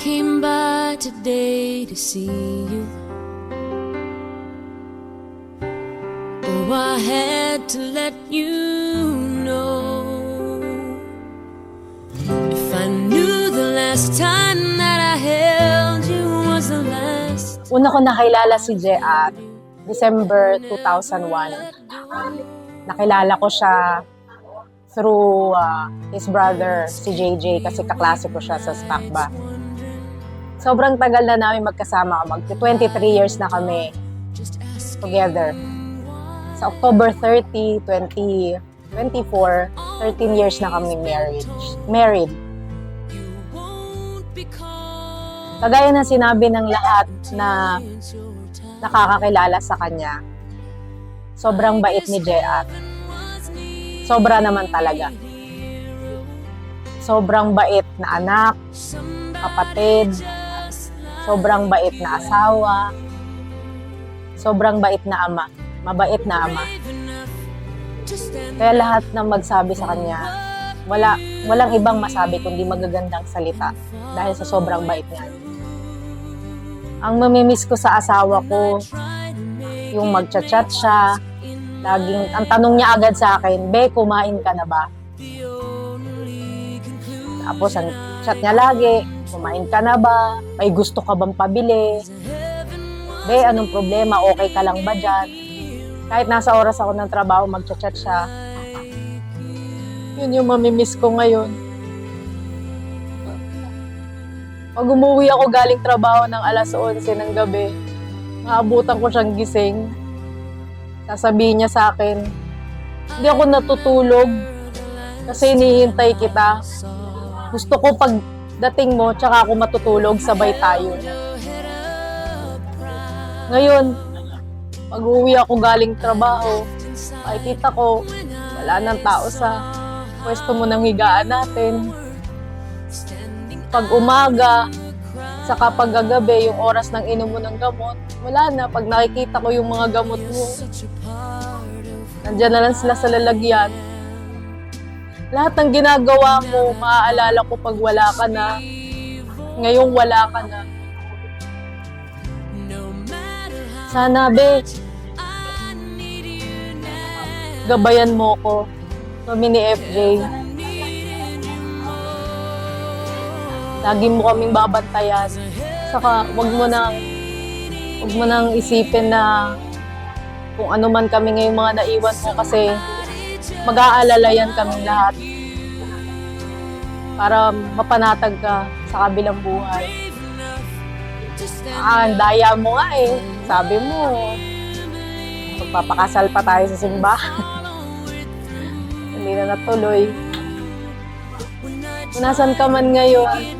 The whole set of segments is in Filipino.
came by today to see you. Oh, I had to let you know. If I knew the last time that I held you was the last. Una ko nakilala si JR, December 2001. Nakilala ko siya through his brother, si JJ, kasi kaklase ko siya sa SPACBA. Sobrang tagal na namin magkasama, 23 years na kami together. Sa October 30, 2024, 13 years na kami married. Kagaya na sinabi ng lahat na nakakakilala sa kanya, sobrang bait ni JR. Sobra naman talaga. Sobrang bait na anak, kapatid, sobrang bait na asawa, sobrang bait na ama, mabait na ama. Kaya lahat ng magsabi sa kanya, walang ibang masabi kundi magagandang salita dahil sa sobrang bait niya. Ang mamimiss ko sa asawa ko, yung magchat-chat siya, laging, ang tanong niya agad sa akin, "Be, kumain ka na ba?" Tapos ang chat niya lagi, "Kumain ka na ba? May gusto ka bang pabili? Be, anong problema? Okay ka lang ba dyan?" Kahit nasa oras ako ng trabaho, magchat-chat siya. Yun yung mamimiss ko ngayon. Pag umuwi ako galing trabaho ng alas 11 ng gabi, maabutan ko siyang gising. Sasabihin niya sa akin, "Hindi ako natutulog kasi hinihintay kita. Gusto ko pagdating mo, tsaka ako matutulog, sabay tayo." Ngayon, pag uwi ako galing trabaho, makikita ko, wala nang tao sa pwesto mo ng higaan natin. Pag umaga, saka pag gagabi, yung oras ng inom mo ng gamot, wala na. Pag nakikita ko yung mga gamot mo, nandiyan na lang sila sa lalagyan. Lahat ng ginagawa mo, maaalala ko pag wala ka na. Ngayong wala ka na. Sana, be, gabayan mo ko. Kami ni FJ. Lagi mo kaming babantayan. Saka, wag mo nang isipin na kung ano man kami ngayong mga naiwan mo kasi mag-aalalayan kaming lahat para mapanatag ka sa kabilang buhay. Ang daya mo nga eh. Sabi mo, magpapakasal pa tayo sa simbahan. Hindi na natuloy. Kung nasan ka man ngayon,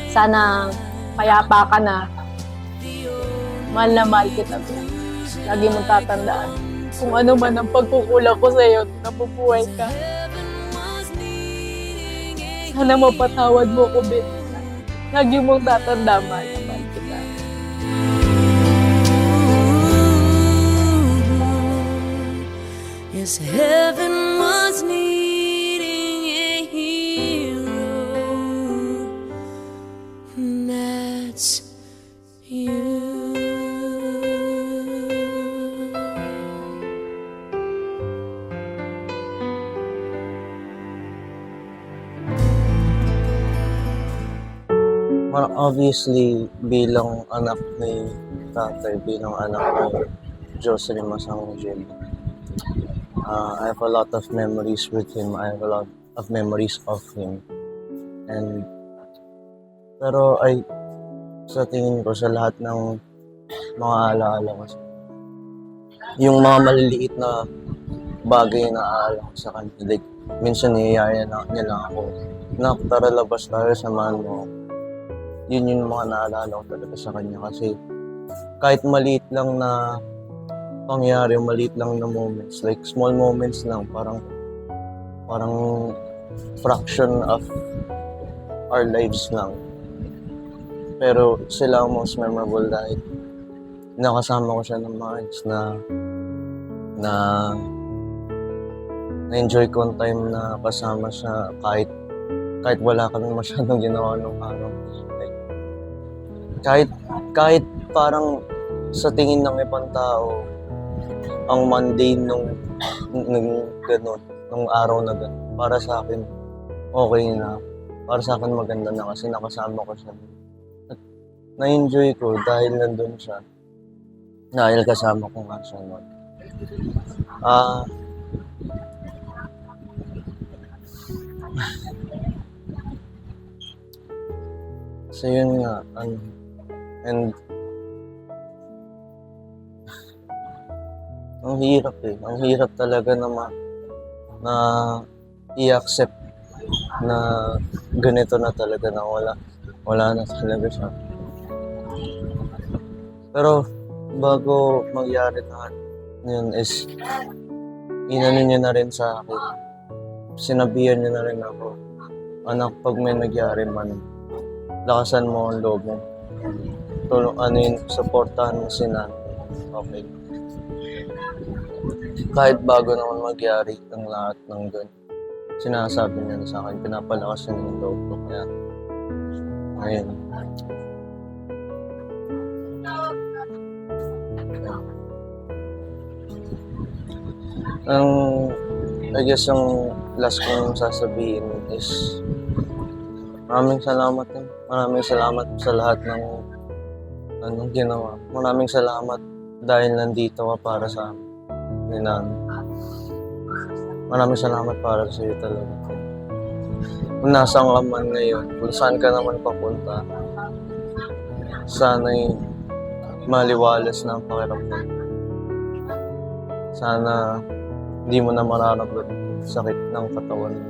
sana payapa ka na. Mahal na mahal kita. Lagi mong tatandaan. Kung ano man ang pagkukulang ko sa'yo, nabubuhay ka. Sana mapatawad mo ko, Ben. Lagi mong tatandaan, mahal na mahal kita. Yes, heaven was needing a hero. That's you. Obviously, bilang anak ni tatay, bilang anak ni Jocelyn Masangil, I have a lot of memories with him. I have a lot of memories of him. Pero sa tingin ko, sa lahat ng mga alaala ko, yung mga maliliit na bagay na aala ko sa kanya. Like, minsan niyayaya niya lang ako, "Nak, tara labas tayo, samahan mo." Yun yung mga naalala ko talaga sa kanya kasi kahit maliit lang na pangyari, maliit lang na moments, like small moments lang, parang fraction of our lives lang. Pero sila ang most memorable dahil nakasama ko siya ng months na enjoy ko ang time na kasama siya kahit kahit wala kami masyadong ginawa nung araw. Like, kahit parang sa tingin ng ibang tao, ang mundane nung ganun, nung araw na ganun, para sa akin, okay na. Para sa akin maganda na kasi nakasama ko siya. At na-enjoy ko dahil nandun siya. Dahil kasama ko nga siya nun. So yun nga, and ang hirap ang hirap talaga na i-accept na ganito na talaga na wala na talaga siya. Pero bago magyari lahat yun is inano niya na rin sa akin, sinabihan niya na rin ako, anak, pag may nagyari man, lakasan mo ang loob mo. Supportahan mo si nanay. Okay. Kahit bago naman magyari ang lahat ng ganun, sinasabi niya sa akin, pinapalakas niya ng loob ko. Kaya, ayun. I guess ang last kong sasabihin is maraming salamat din. Maraming salamat sa lahat ng ginawa. Maraming salamat dahil nandito ka para sa amin. Maraming salamat para sa iyo talaga. Kung nasaan ka man ngayon, kung saan ka naman papunta, sana'y maliwalas na ang pakiramdam. Sana hindi mo na mararamdaman yung sakit ng katawan mo.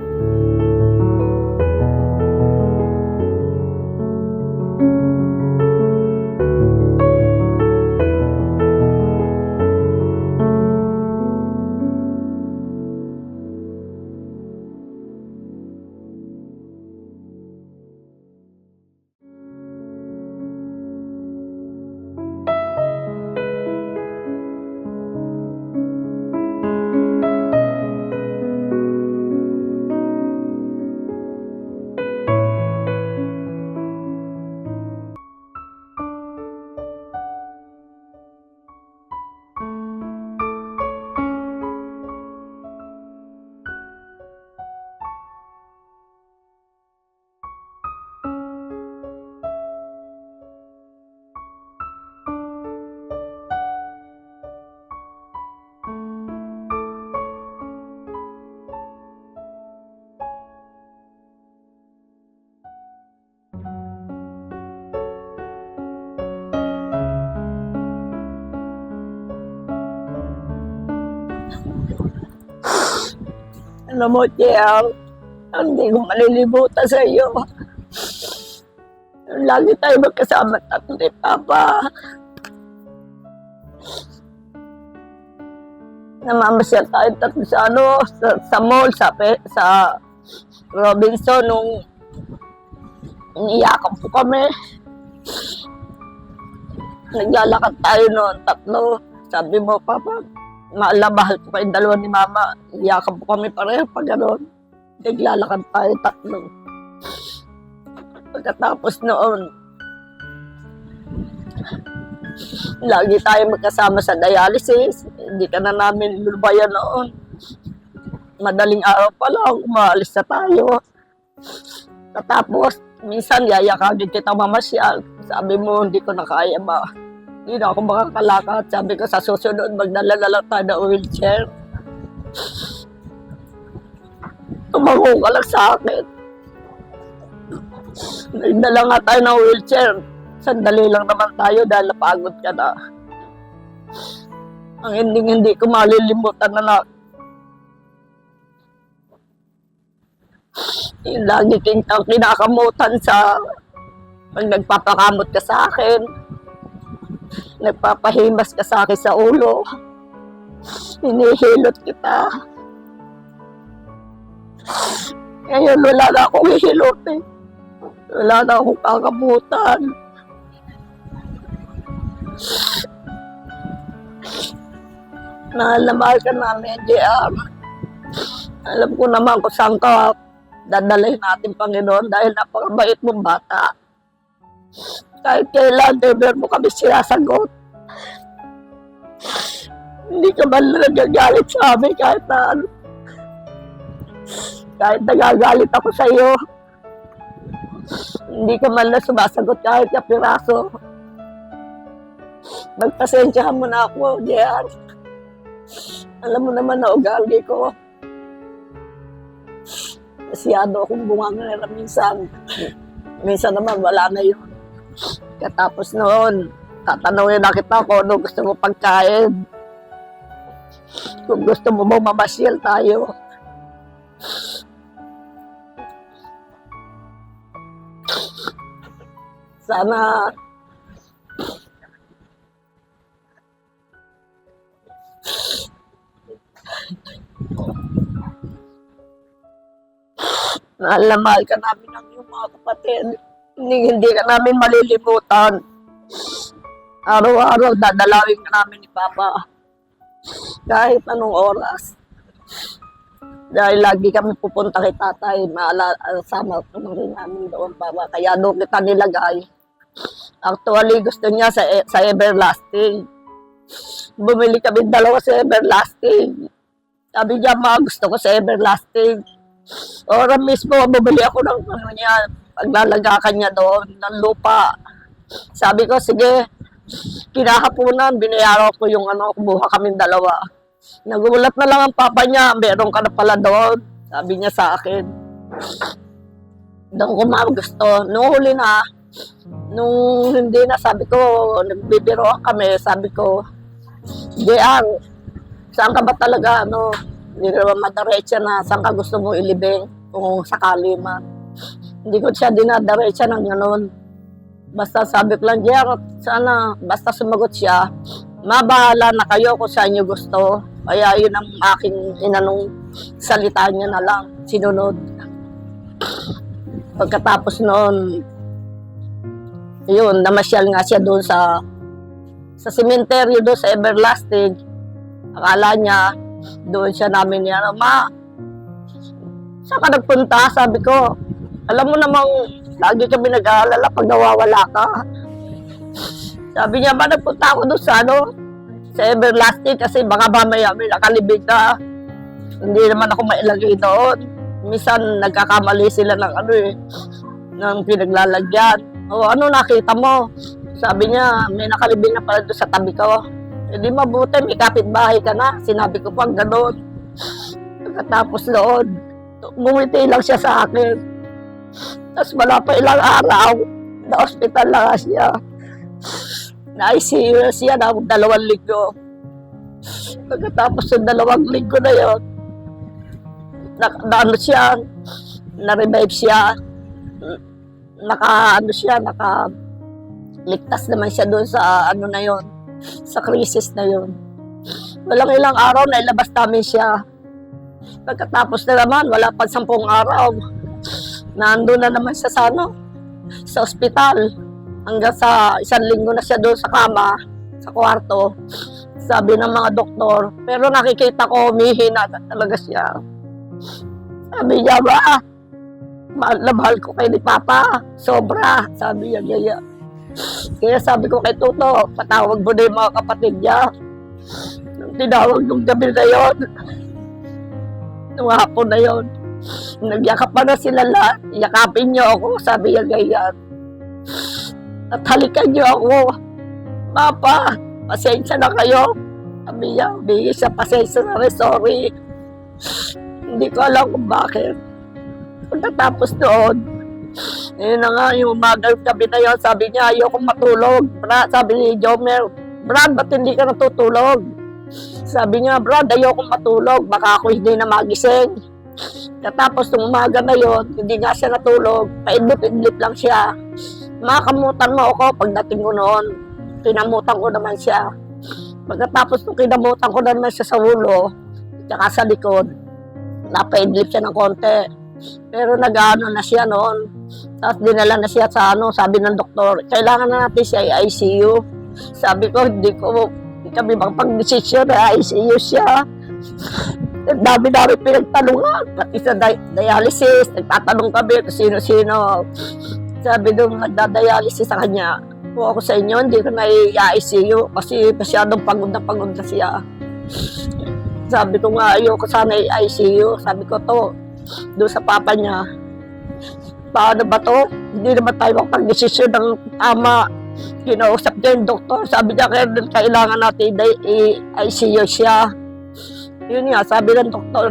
Alam mo, JR, hindi ko malilimutan sa iyo. Lagi tayo magkasama tatlo ni Papa. Namamasyal tayo tatlo sa mall, sa Robinson, nung iniyakan po kami. Naglalakad tayo noon, tatlo. Sabi mo, Papa, mahal ko kayong dalawa ni Mama. Iyakan po kami pareho pag gano'n. Naglalakad tayo tatlo. Pagkatapos noon, lagi tayo magkasama sa dialysis. Hindi ka na namin lulubayan noon. Madaling araw pa lang, umaalis na tayo. Tapos, minsan yayakagin kita mamasyal. Sabi mo, hindi ko na kaya ba. Hindi na ako makakalakad. Sabi ko, sa susunod, magdala na lang tayo ng wheelchair. Tumango ka lang sa akin. Nagdala nga tayo ng wheelchair. Sandali lang naman tayo dahil napagod ka na. Ang hindi ko malilimutan na yung lagi kang kinakamutan sa pag nagpapakamot ka sa akin. Nagpapahimas ka sa akin sa ulo. Hinihilot kita. Ngayon, wala na akong hihilot eh. Wala na akong kakamutan. Mahal na mahal ka namin, JR. Alam ko naman kung saan ka dadalhin natin, Panginoon, dahil napakabait mong bata. Kahit kailan, never mo kami sinasagot. Hindi ka man lang nagagalit sa amin kahit na ano. Kahit nagagalit ako sa iyo, hindi ka man lang sumasagot kahit na piraso. Magpasensyahan mo na ako, JR. Alam mo naman na ugali ko. Masyado akong bunganga minsan. Minsan naman wala na yun. Katapos noon, tatanungin na kita kung ano gusto mo pagkain. Kung gusto mo mamasyal tayo. Sana mahal na mahal ka namin ng iyong mga kapatid. Hindi ka namin malilimutan. Araw-araw dadalawin ka namin ni Papa. Kahit anong oras. Dahil lagi kami pupunta kay tatay, sama ka rin namin doon, Papa. Kaya doon kita nilagay. Actually, gusto niya sa Everlasting. Bumili kami dalawa sa Everlasting. Sabi niya, ma, gusto ko sa Everlasting. Ora mismo, bumili ako ng paglalaga niya doon, ng lupa. Sabi ko, sige, kinahaponan, binayaran ko yung kumuha kaming dalawa. Nagulat na lang ang papa niya, meron ka na pala doon. Sabi niya sa akin. Doon ko gusto. Nung huli na, nung hindi na, sabi ko, nagbibiroan kami, sabi ko, JR, saan ka ba talaga, hindi ka naman madaretsa na, saan ka gusto mo ilibing kung sakali man. Hindi ko siya dinadaretsa ng gano'n. Basta sabi ko lang, JR, sana, basta sumagot siya, mabahala na kayo kung saan niyo gusto. Kaya yun ang aking inanong salita niya na lang, sinunod. Pagkatapos noon, yun, namasyal nga siya doon sa cemetery doon sa Everlasting. Akala niya, doon siya namin niya, ma, saan ka nagpunta? Sabi ko, alam mo namang, lagi kami nag-aalala pag nawawala ka. Sabi niya, ma, nagpunta ako doon sa sa Everlasting kasi baka mamaya may nakalibig ka. Hindi naman ako mailagay doon. Minsan nagkakamali sila ng ng pinaglalagyan. O ano nakita mo? Sabi niya, may nakalibing na pala doon sa tabi ko. Hindi mabuti, may kapitbahay ka na. Sinabi ko pang gano'n. Pagkatapos noon, bumiti lang siya sa akin. Tapos wala pa ilang araw, na-hospital lang siya. Na-ICU siya na 2 linggo. Pagkatapos ng 2 linggo na yun, siya, na-revive siya, nakaligtas naman siya doon sa na yun, sa crisis na yun. Walang ilang araw na ilabas namin siya. Pagkatapos na naman, wala pa 10 araw, nandun na naman siya sa ospital. Hanggang sa 1 linggo na siya doon sa kama, sa kwarto. Sabi ng mga doktor, pero nakikita ko, humihina talaga siya. Sabi niya, ba, mahal na mahal ko kay ni Papa. Sobra, sabi niya, Yaya. Kaya sabi ko kay Tuto, patawag mo na yung mga kapatid niya. Nung tinawag nung gabi na yun, nung hapon na yun, nagyakap pa na sila lahat. Yakapin niyo ako, sabi niya, Yaya. At halikan niyo ako. Papa, pasensya na kayo. Sabi niya, bigay siya pasensya na rin, sorry. Hindi ko alam kung bakit. Pagkatapos doon, yun na nga, yung umagal gabi na yun, sabi niya, ayokong matulog. Sabi ni Jomer, Brad, ba't hindi ka natutulog? Sabi niya, Brad, ayokong matulog, baka ako hindi na magising. Katapos nung umaga na yun, hindi nga siya natulog, paidlip-idlip lang siya. Makamutan mo ako pagdating ko noon. Kinamutan ko naman siya. Pagkatapos nung kinamutan ko naman siya sa ulo, tsaka sa likod, napaidlip siya ng konti. Pero nag-ano na siya noon. Tapos dinala na siya sa sabi ng doktor, kailangan na natin siya i-ICU. Sabi ko, hindi kami makapag-desisyon na ICU siya. Ang dami-dami pinagtanungan, pati sa dialysis, nagtatanong kami kung sino-sino. Sabi nung nagda-dialysis sa kanya, kung ako sa inyo, hindi ko na i-ICU kasi masyadong pagod na siya. Sabi ko nga, ayoko sana i-ICU. Sabi ko to, doon sa papa niya, paano ba to? Hindi naman tayo makapag-desisyon ng tama. Kinausap niya yung doktor. Sabi niya, kailangan natin i-ICU siya. Yun nga, sabi ng doktor,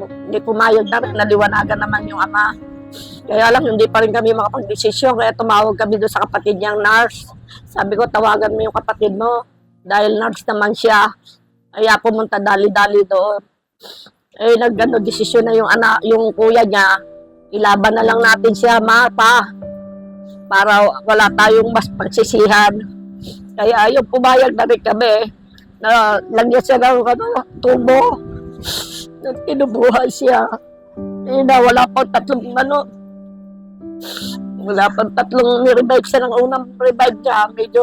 hindi pumayag na rin, naliwanagan naman yung ama. Kaya lang, hindi pa rin kami makapag-desisyon. Kaya tumawag kami doon sa kapatid niyang nurse. Sabi ko, tawagan mo yung kapatid mo. Dahil nurse naman siya. Kaya pumunta dali-dali doon. Eh, desisyon na yung kuya niya. Ilaban na lang natin siya, pa. Para wala tayong mas pagsisihan. Kaya ayun, pumayag na rin kami. Na lagyan siya ng tubo. Tinubuhay siya. Wala pang tatlong ni-revive siya ng unang revive niya. Medyo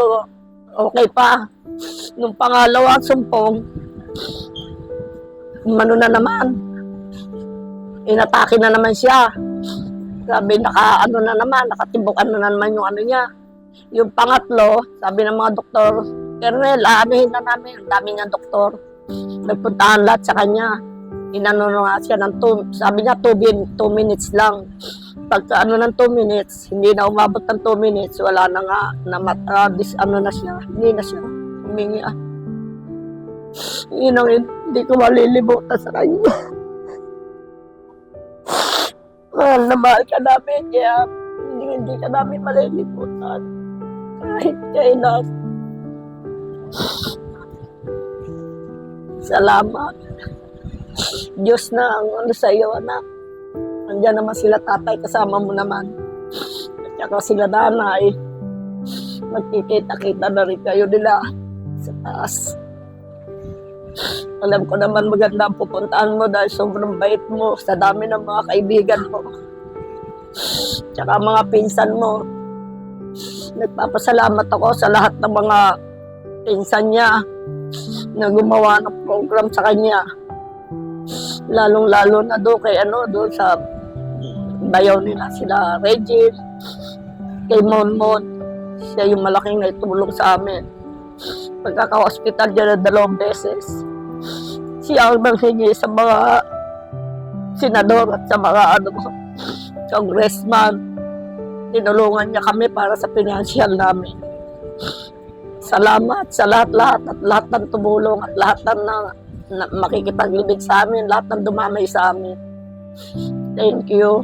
okay pa. Nung pangalawang sumpong, na naman. Inatake na naman siya. Sabi, nakatibukan na naman yung niya. Yung pangatlo, sabi ng mga doktor, Kernel, anuhin na namin. Ang dami niyang doktor. Nagpuntahan lahat sa kanya. Inano nga siya ng sabi niya 2 minutes lang. Pagka ng 2 minutes, hindi na umabot ng 2 minutes, wala na nga, na siya, hindi na siya humingi. Yun ang hindi ko malilimutan sa kanya. Mahal na mahal ka namin, kaya hindi ka namin malilimutan. Kahit kailan. Salamat. Diyos na ang sa iyo, anak. Nandiyan naman sila tatay, kasama mo naman. At saka sila nanay. Magkikita-kita na rin kayo nila sa taas. Alam ko naman maganda ang pupuntaan mo dahil sobrang bait mo sa dami ng mga kaibigan mo. Tsaka mga pinsan mo. Nagpapasalamat ako sa lahat ng mga pinsan niya na gumawa ng program sa kanya. Lalong-lalo na doon sa bayaw nila sila Regine, kay Monmon. Siya yung malaking naitulong sa amin. Pagkaka-hospital dyan na 2 beses. Siya ang nanghingi sa mga senador at sa mga congressman. Tinulungan niya kami para sa financial namin. Salamat sa lahat-lahat at lahat ng tumulong at lahat na makikipag-ibig sa amin, lahat ng dumamay sa amin. Thank you.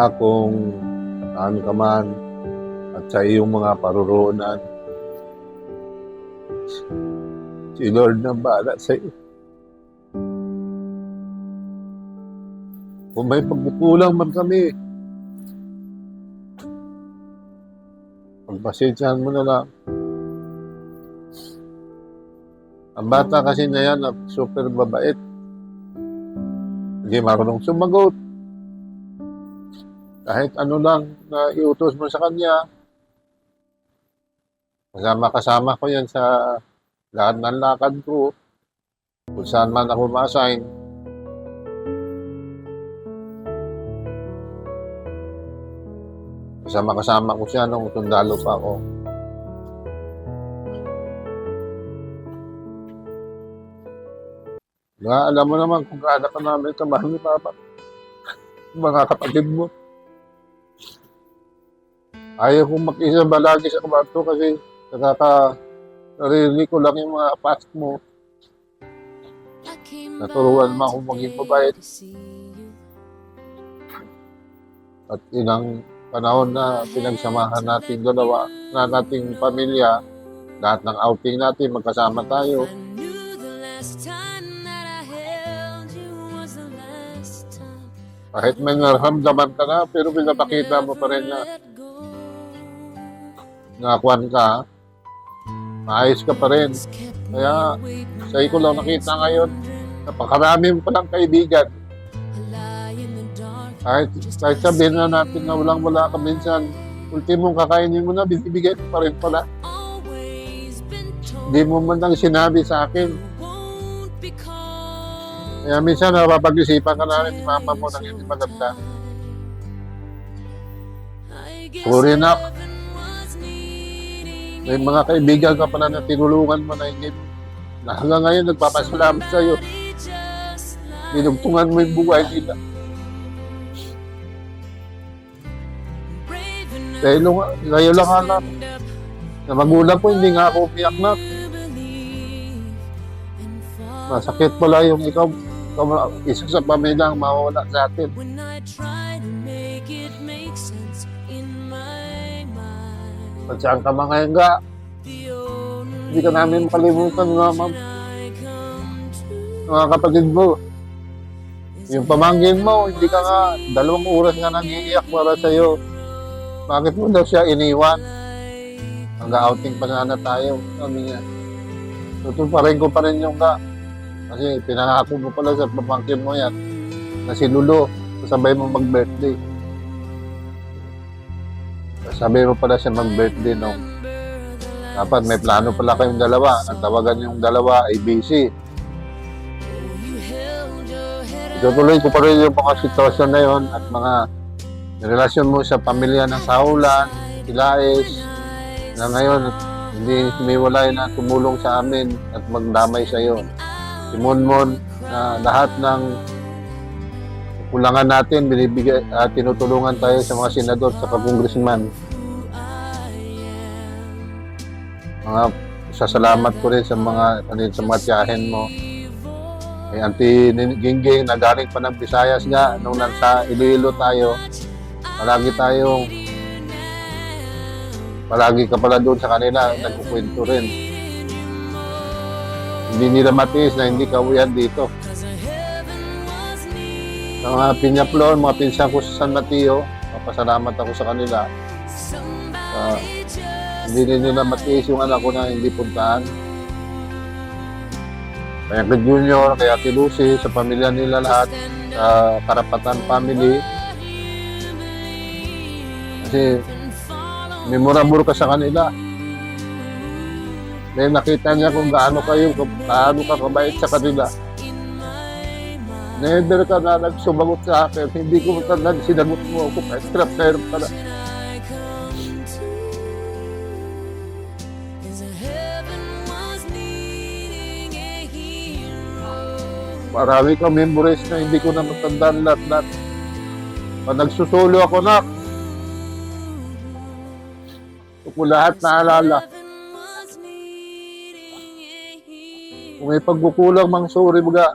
na kung saan ka man at sa iyong mga paruroonan. Si Lord na bahala sa iyo. Kung may pagkukulang man kami, pagpasensyahan mo na lang. Ang bata kasi na yan, super babait. Hindi marunong sumagot. Kahit ano lang na iutos mo sa kanya, kasama ko yan sa lahat ng lakad ko, kung saan man ako ma-assign. Kasama ko siya nung sundalo pa ako. Alam mo naman kung gaano ka namin kamahal ni Papa. Mga kapatid mo. Ayaw kong mag-isa balagi sa kwarto kasi naririnig ko lang yung mga past mo. Naturuan mo akong maging mabait. At ilang panahon na pinagsamahan natin dalawa, na nating pamilya, lahat ng outing natin, magkasama tayo. Kahit may naramdaman ka na, pero pinapakita mo pa rin na nakakuan ka, maayos ka pa rin. Kaya, sa'yo ko lang nakita ngayon, napakarami mo palang kaibigan. Kahit sabihin na natin na walang-wala ka minsan, ultimong kakainin mo na, binibigay mo pa rin pala. Hindi mo man lang sinabi sa akin. Kaya minsan napapag-isipan ka na rin ni mama mo ng hindi maganda. Sorry na. May mga kaibigan ka pala na tinulungan mo na hindi. Na hanggang ngayon nagpapasalamat sa'yo. Dinugtungan mo yung buhay nila. Kayo lang alam. Na magulang ko, hindi nga ako umiyak na. Masakit pala yung ikaw isa sa pamilya ang mawawala sa atin. At saan ka mga nga, hindi ka namin makalimutan mga kapatid mo. Yung pamangkin mo, hindi ka nga, 2 oras nga nangiiyak para sa'yo. Bakit mo daw siya iniwan? Hanggang-outing pa sana tayo. Sabi niya. Tutuparin ko pa rin yung ka. Kasi pinangako mo pala sa pamangkin mo yan na si Lulo, sabay mo mag-birthday. Sabay mo pala siya mag-birthday nung dapat may plano pala kayong dalawa. Ang tawagan yung dalawa ay busy. Itutuloy ko pa rin yung mga sitwasyon na yun at mga relasyon mo sa pamilya ng Sahulan, Ilaes, na ngayon hindi humiwalay na tumulong sa amin at magdamay sa iyo. Si Monmon na lahat ng kulangan natin binibigay at tinutulungan tayo sa mga senador sa congressman. Sasalamat ko rin sa mga tiyahin mo. May Auntie Gingging na galing pa ng Visayas nga nung nasa Iloilo tayo. Palagi ka pala doon sa kanila, nagkukwento rin. Hindi nila matiis na hindi ka uwihan dito. Sa mga Piñaplon, mga pinsan ko sa San Mateo, mapasalamat ako sa kanila. Hindi nila matiis yung anak ko na hindi puntahan. Kaya kay Junior, kaya kay Lucy, sa pamilya nila lahat, sa Karapatan family. Kasi memorable ka sa kanila. Dahil nakita niya kung gaano ka kabait sa kanila. Never ka na nagsumagot sa akin. Hindi ko matandaan, sinagot mo ako. Extra player pala. Marami kang memories na hindi ko na matandaan lahat. Pag nagsusulo ako na, ko lahat naalala. Kung may pagkukulang mang sorry mga.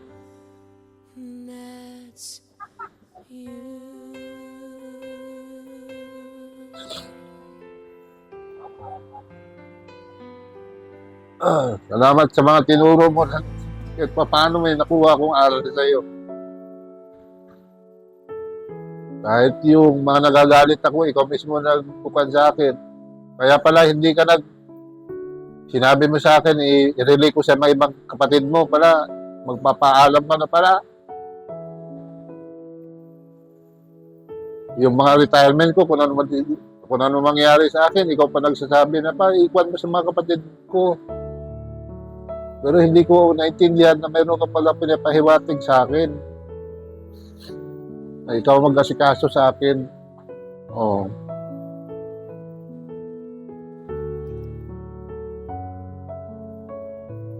Salamat sa mga tinuro mo na kahit paano may nakuha akong aral sa iyo. Kahit yung mga nagagalit ako, ikaw mismo nagpukan sa akin. Kaya pala hindi ka sinabi mo sa akin, i-relay ko sa mga ibang kapatid mo pala, magpapaalam ka na pala. Yung mga retirement ko, kung ano mangyari sa akin, ikaw pa nagsasabi na pa, ikuan mo sa mga kapatid ko. Pero hindi ko naintindihan na mayroon ka pala pinapahiwatig sa akin. Na ikaw mag-asikaso sa akin. Oh.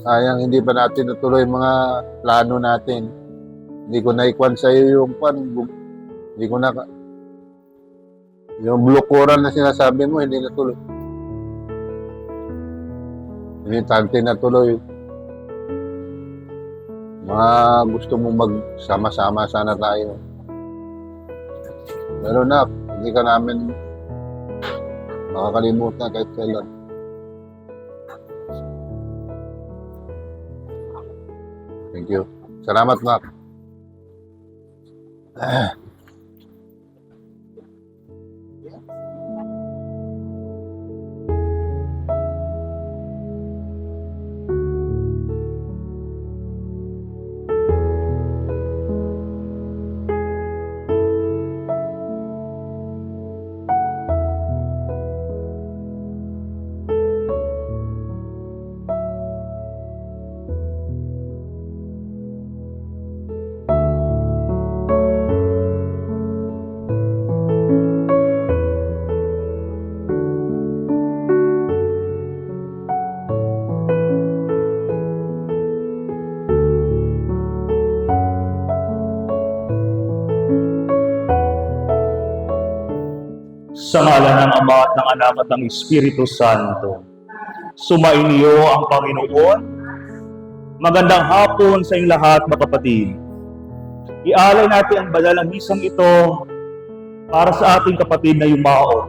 Sayang hindi pa natin natuloy yung mga plano natin. Hindi ko naikwan sa iyo yung hindi ko na yung blukuran na sinasabi mo, hindi natuloy. Hindi tante natuloy. Mga gusto mong magsama-sama sana tayo. Pero na, hindi ka namin makakalimutan kahit kailan. Thank you. Salamat, Nak. Sa ngalan ng Ama at ng Anak at ng Espiritu Santo. Sumainyo ang Panginoon. Magandang hapon sa inyong lahat, mga kapatid. Ialay natin ang banal na misang ito para sa ating kapatid na yumao.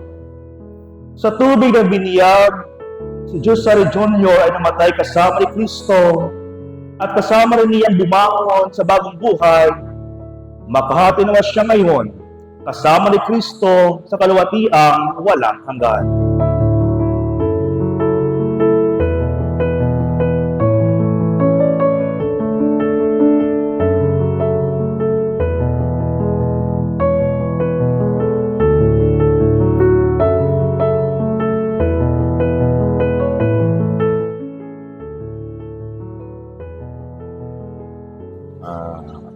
Sa tubig ng biniyag, si Josare Jr. ay namatay kasama ni Kristo at kasama rin niyang bumangon sa bagong buhay. Makahati naman siya ngayon kasama ni Kristo sa kalwatiang walang hanggan.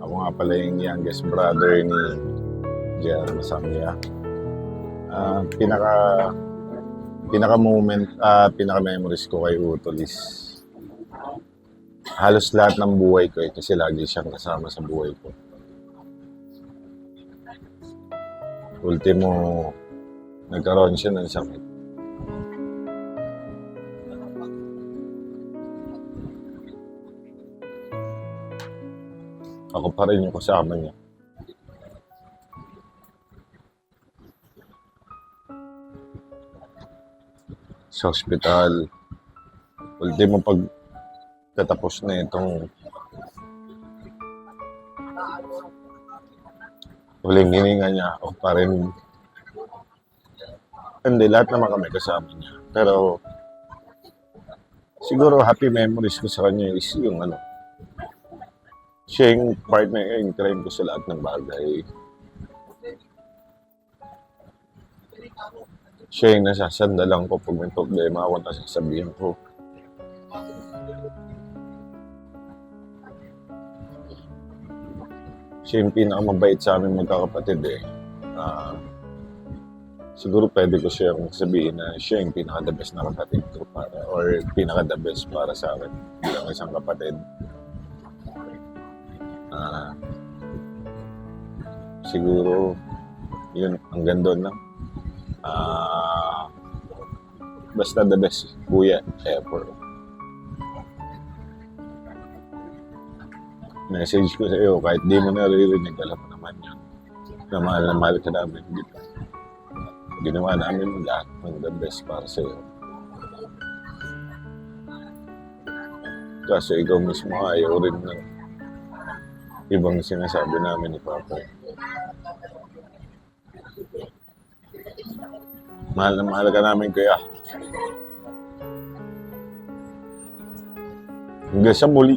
Ako nga pala yung youngest brother ni Jan Masamya. Pinaka memories ko kay Utolis. Halos lahat ng buhay ko kasi lagi siyang kasama sa buhay ko. Ultimo, nagkaroon siya ng sakit. Ako pa rin yung kasama niya. Sa ospital, ultimo pag tatapos na itong huling hininga niya, ako pa rin. Hindi, lahat naman kami kasama niya. Pero siguro happy memories ko sa kanya is yung siya yung partner in crime ko sa lahat ng bagay. Siya yung nasasandalan ko pag may problema ako, nasasabihan ko. Siya yung pinakamabait sa amin magkakapatid eh. Siguro pwede ko siyang sabihin na siya yung pinaka-the best na kapatid ko or pinaka-the best para sa akin bilang isang kapatid. Siguro yun, hanggang doon lang. Basta the best kuya ever. Message ko sa iyo, kahit di mo naririnig, alam mo naman yun. Na mahal ka namin. Ginawa namin lahat ng the best para sa iyo. Kaso ikaw mismo ayaw rin ng ibang sinasabi namin ni Papa. Mahal na mahal ka namin, kuya. Hanggang sa muli.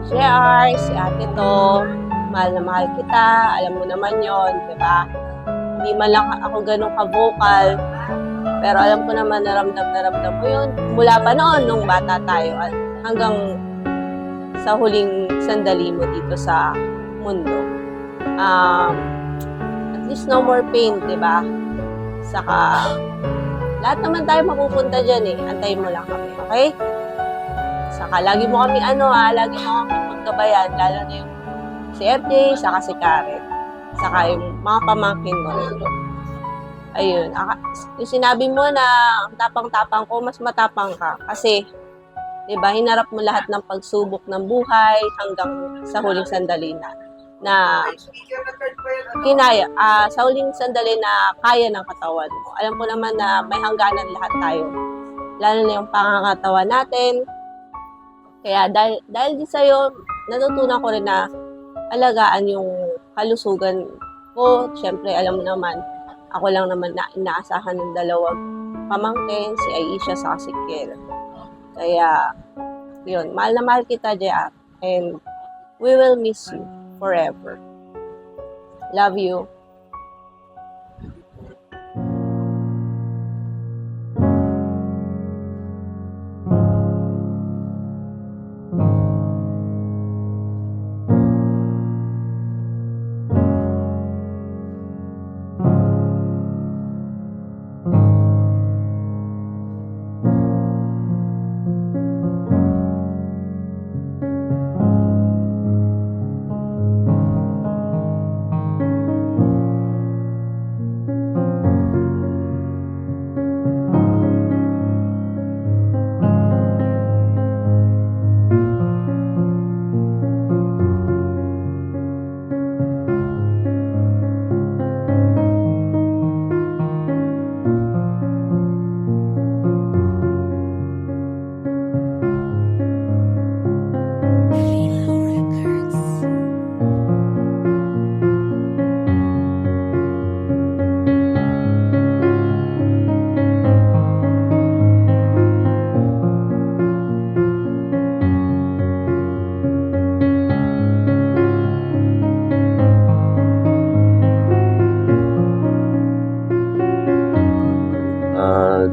JR, si ate to, mahal na mahal kita, alam mo naman yon, di ba? Hindi man lang ako ganun ka-vocal, pero alam ko naman na ramdam mo yun. Mula pa noon, nung bata tayo, at hanggang sa huling sandali mo dito sa mundo. At least no more pain, di ba? Saka, lahat naman tayo mapupunta dyan eh. Antayin mo lang kami, okay? Saka lagi mo kami lagi mo kami maggabayan, lalo na yung si FJ, saka si Karen, saka yung mga pamangkin mo nito. Ayun, yung sinabi mo na ang tapang-tapang ko, mas matapang ka. Kasi, di ba, hinarap mo lahat ng pagsubok ng buhay hanggang sa huling sandali na kinaya, sa huling sandali na kaya ng katawan mo. Alam ko naman na may hangganan lahat tayo. Lalo na yung pangangatawan natin. Kaya dahil din sa'yo, natutunan ko rin na alagaan yung kalusugan ko. Siyempre, alam mo naman, ako lang naman na inaasahan ng dalawang pamangkin, si Aisha sa si Kiel. Kaya, yun, mahal na mahal kita, JR. And we will miss you forever. Love you.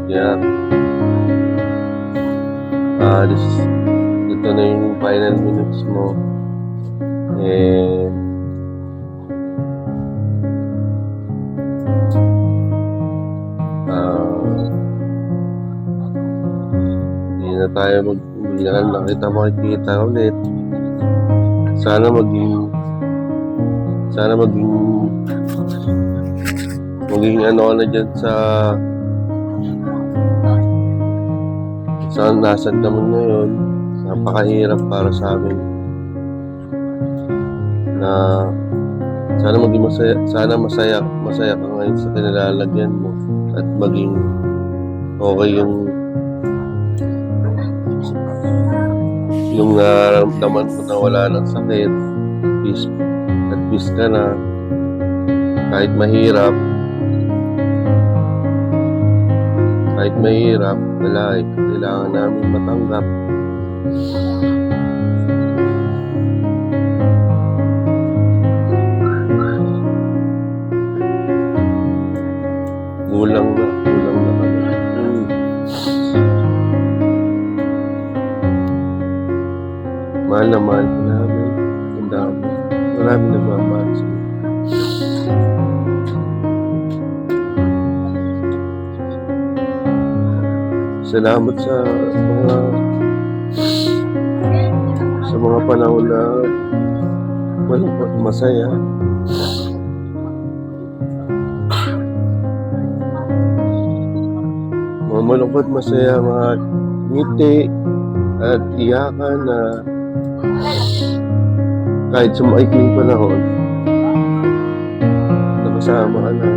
Yeah. Ito na yung final minutes mo. And hindi na kita makikita ulit. Sana maging ano na dyan sa nasan naman ngayon. Napakahirap para sa amin na sana maging masaya ka ngayon sa kinalalagyan mo at maging okay yung nararamdaman mo na wala ng sakit, at peace ka na kahit mahirap, wala eh, kailangan namin matanggap. kulang na kami. Mahal na mahal ko namin. Ang dami. Marami nagmamahal sa iyo. Salamat sa mga panahon na walang masaya. Mga malungkot masaya, mga ngiti at iyakan na kahit sa maikling panahon, nakasama ka na.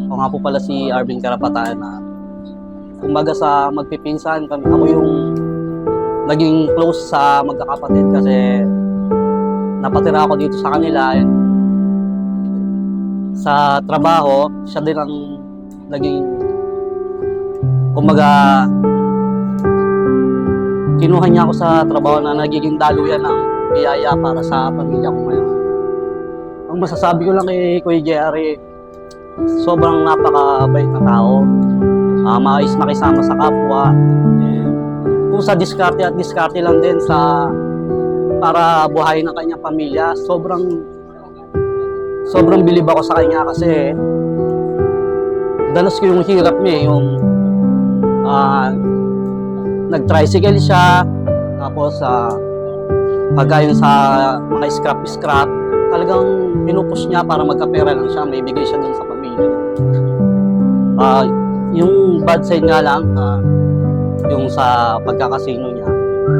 Ako nga po pala si Arvin Karapatan na kumbaga sa magpipinsan kami, ako yung naging close sa magkakapatid kasi napatira ako dito sa kanila. Sa trabaho, siya din ang naging kumbaga kinuha niya ako sa trabaho na nagiging daluyan ng biyaya para sa pamilya ko ngayon. Ang masasabi ko lang kay Kuya Jerry, sobrang napakabait na tao. Mais makisama sa kapwa. Kung sa diskarte at diskarte lang din sa para buhayin ang kanyang pamilya, sobrang bilib ako sa kanya kasi danas ko yung hirap niya, yung nag-tricycle siya, tapos pagka yun sa mga scrap, talagang pinupush niya para magkapera lang siya, may bigay siya dun sa pamilya. Yung bad side nga lang, yung sa pagkakasino niya,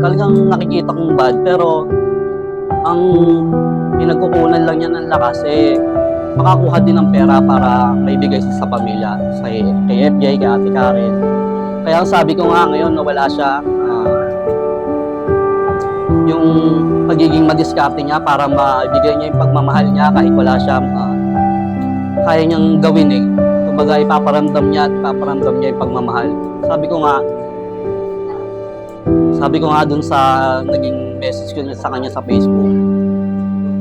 talagang nakikita kong bad, pero ang pinagkukunan lang niya ng lakas makakuha din ng pera para may bigay siya sa pamilya, kay FJ, kay Ate Karen. Kaya ang sabi ko nga ngayon na wala siya, yung pagiging madiskarte niya para maibigay niya yung pagmamahal niya kahit wala siya, kaya niyang gawin kumbaga ipaparamdam niya yung pagmamahal. Sabi ko nga dun sa naging message ko sa kanya sa Facebook,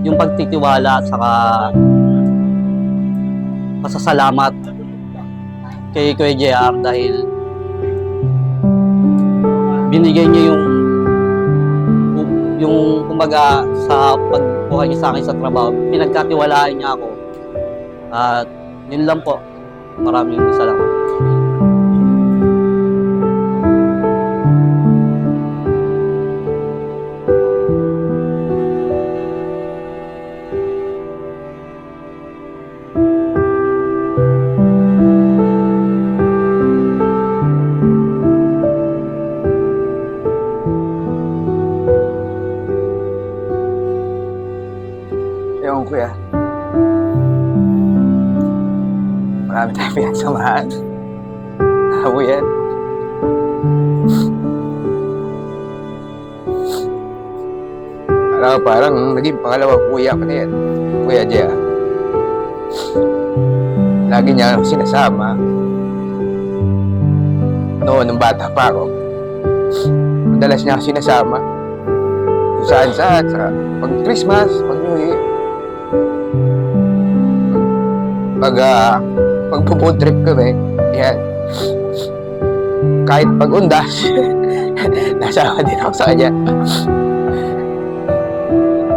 yung pagtitiwala at saka pasasalamat kay Kuya JR dahil binigay niya yung kumbaga sa pagbuhay niya sa akin sa trabaho, pinagkatiwalaan niya ako. At yun lang po. Maraming salamat. Ewan kuya. Marami tayong pinagsamahan. Ako yan. Parang naging pangalawang kuya ko na yan. Kuya Jia. Lagi niya ako sinasama. Noon, nung bata pa ako. Madalas niya ako sinasama. Kung saan-saan. Pag Christmas, pag New Year. pag trip kami, yan. Kahit pag-undas, nasama din ako sa kanya.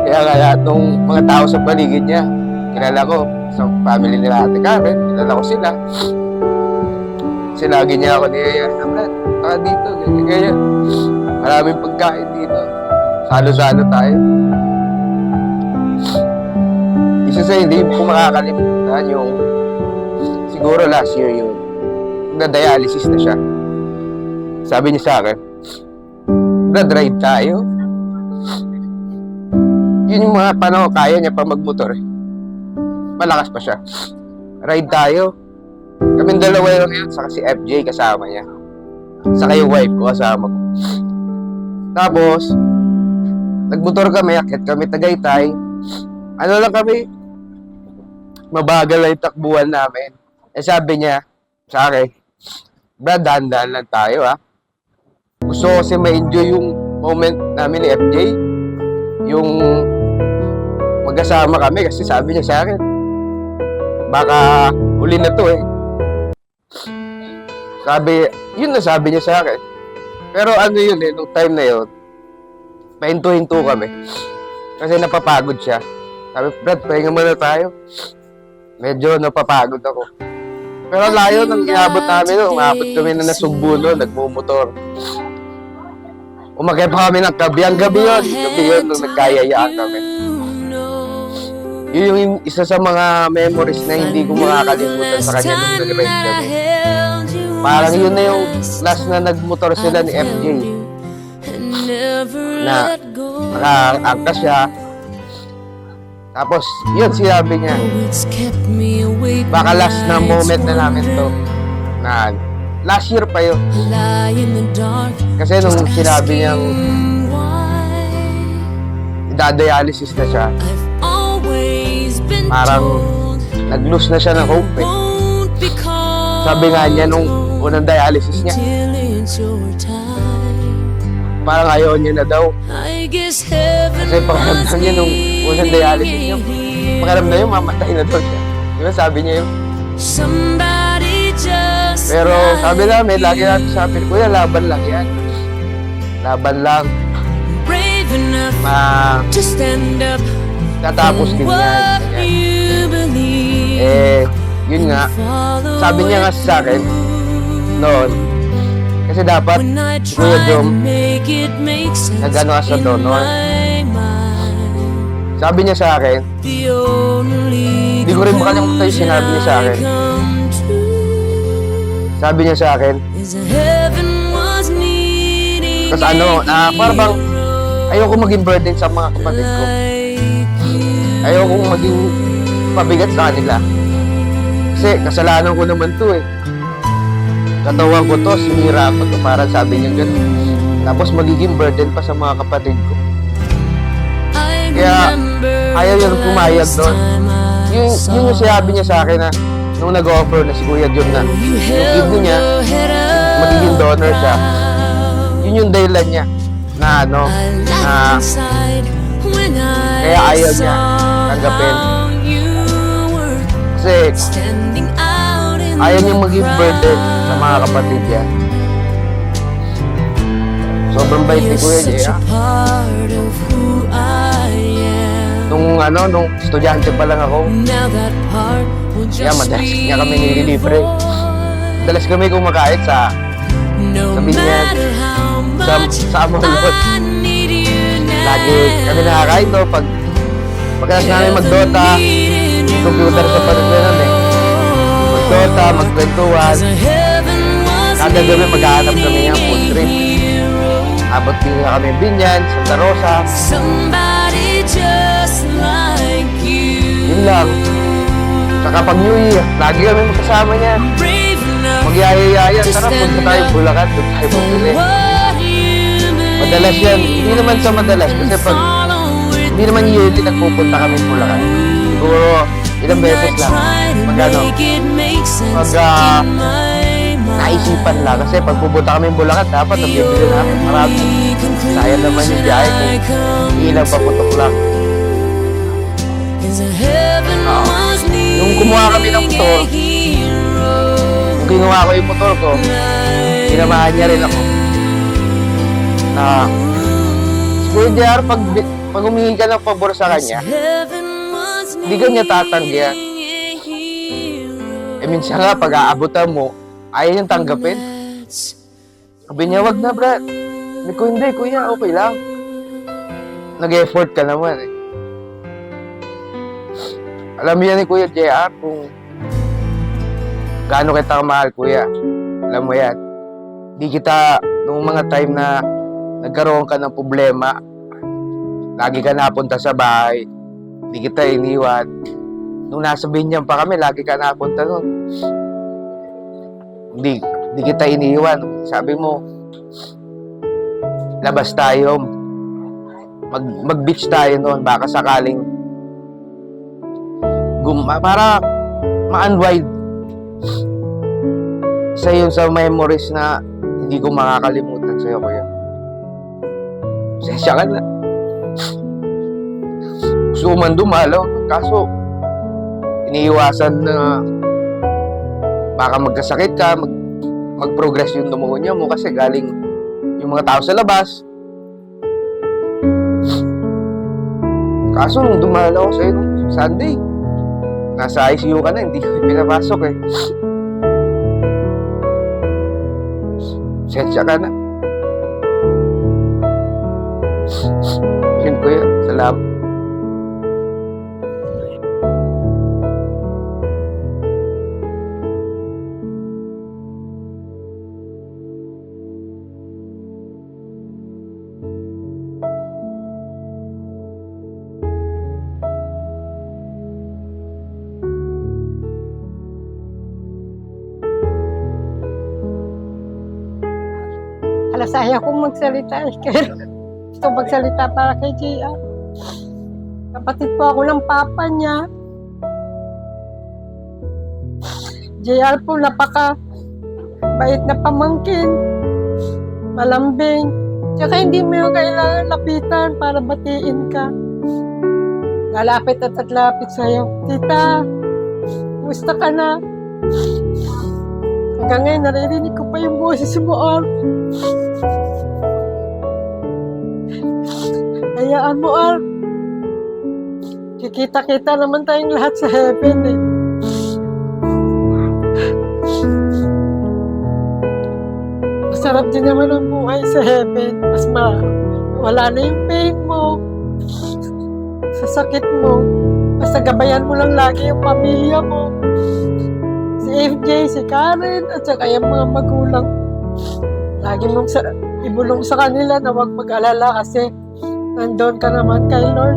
Kaya nga lahat ng mga tao sa paligid niya, kilala ko, sa family nila Ate Karen, kilala ko sila. Kasi lagi niya ako niyayaan, Brad, taka dito, ganyan. Maraming pagkain dito. Salo-salo tayo. Isa sa hindi ko makakalimutan yung siguro last year yun. Nagda-dialysis na siya. Sabi niya sa akin, drive tayo. Yun yung mga panahon, kaya niya pa magmotor. Malakas pa siya. Ride tayo. Kaming dalawa yun, saka si FJ kasama niya. Saka yung wife ko kasama ko. Tapos, nagmotor kami, akit kami Tagaytay. Ano lang kami, mabagal lang yung takbuhan namin. Eh sabi niya sa akin, Brad, dahan-dahan lang tayo ha. Gusto ko kasi ma-enjoy yung moment namin ni FJ. Yung magkasama kami kasi sabi niya sa akin, baka huli na to eh. Yun na sabi niya sa akin. Pero ano yun eh, nung time na yun, pahinto-hinto kami. Kasi napapagod siya. Sabi, Brad, pahinga muna tayo. Medyo napapagod ako. Pero layo nang inabot namin, umabot kami na nasugbo nun, nagmumotor. Umakay pa kami ng gabi. Ang gabi yun nung nagkayayaan kami. Yun yung isa sa mga memories na hindi ko makakalimutan sa kanya nung nag-ride kami. Parang yun na yung last na nagmotor sila ni FJ. Na nakaangkas siya. Tapos, yun sinabi niya, baka last na moment na namin to. Na last year pa yun. Kasi nung sinabi niyang idadialysis na siya, parang nag-lose na siya ng hope eh. Sabi nga niya nung unang dialysis niya, parang ayaw niya na daw. Kasi pakiramdam niya nung unang dialysis niya, pakiramdam niya mamatay na daw siya. Diba sabi niya yun? Pero sabi namin, lagi natin sabi, kuya, laban lang yan. Laban lang. Tatapos din yan. Eh, yun nga. Sabi niya nga sa akin, noon, kasi dapat, Kuya Jom, nag-ano ka sa donor. Sabi niya sa akin, hindi ko rin makalimutan yung sinabi niya sa akin. Sabi niya sa akin, kasi parang ayoko maging burden sa mga kapatid ko. Ayoko maging pabigat sa kanila. Kasi kasalanan ko naman to eh. Katawan ko to, sinira ko to, parang sabi niya gano'n. Tapos magiging burden pa sa mga kapatid ko. Kaya ayaw niya pumayag doon. Yun yung sinabi niya sa akin na nung nag-offer na si Kuya John na yung kidney niya, magiging donor siya. Yun yung dahilan niya na kaya ayaw niya tanggapin. Kasi ayaw niya maging burden sa mga kapatid niya. Sobrang bait ni Kuya Jay, ha? Nung estudyante pa lang ako, madalas niya kami nililibre. Madalas kami kumakain sa binyan, sa Amolot. Lagi kami nakakain to pagkatapos namin mag-Dota, computer sa panaglanan eh. Mag-Dota, mag-kwentuhan. Kada gabi maghahanap kami ng food trip. Abot din na kami binyan, Santa Rosa. Yun lang. Saka pag New Year, lagi kami magkasama niya. Magyayaya, tara punta tayo Bulacan, doon tayo bumili. Madalas yan, hindi naman sa madalas, kasi pag hindi naman yearly nagpupunta kami Bulacan. Siguro ilang beses lang. Naisipan lang, kasi pag pupunta kami Bulacan, dapat nabibili namin marami. Sayang naman yung biyahe kung ilang paputok lang. Nung kumuha kami kami ng motor. Kung ginawa ko yung motor ko, sinamahan niya rin ako. Na, si Kuya JR, pag humingi ka ng pabor sa kanya, hindi ka niya tatanggihan. Minsan nga, pag aabutan mo, ayaw niyang tanggapin. Sabi niya, wag na, Brad. Hindi ko, hindi, kuya, okay lang. Nag-effort ka naman eh. Alam mo yan ni Kuya JR kung gaano kita kamahal, kuya. Alam mo yan. Di kita, nung mga time na nagkaroon ka ng problema, lagi ka napunta sa bahay, di kita iniwan. Nung nasa Binyang pa kami, lagi ka napunta nun. Di kita iniwan. Sabi mo, labas tayo, mag-beach tayo noon, baka sakaling para ma-unwind. Isa yun sa memories na hindi ko makakalimutan sa'yo, kuya. Sensya ka na. Gusto ko man dumalaw, kaso iniiwasan na baka magkasakit ka, mag-progress yung pneumonia mo kasi galing yung mga tao sa labas. Kaso nung dumalaw ako sa'yo nung Sunday, nasa ICU ka na, hindi ka pinapasok eh. Sensya ka na. Yun, kuya. Salamat. Alasaya kong magsalita eh. Kaya gusto magsalita para kay JR. Kapatid po ako ng papa niya. JR po napaka bait na pamangkin. Malambing. Tsaka hindi mo yung kailangan lapitan para batiin ka. Lalapit at lapit sa'yo. Tita, kumusta ka na? Hanggang ngayon, naririnig ko pa yung boses mo, Ar. Hayaan mo, Ar. Kikita-kita naman tayong lahat sa heaven, eh. Masarap din naman ang buhay sa heaven. Wala na yung pain mo. Sa sakit mo. Basta gabayan mo lang lagi yung pamilya mo. Si FJ, si Karen, at saka yung mga magulang. Lagi mong ibulong sa kanila na huwag mag-alala kasi nandun ka naman kay Lord.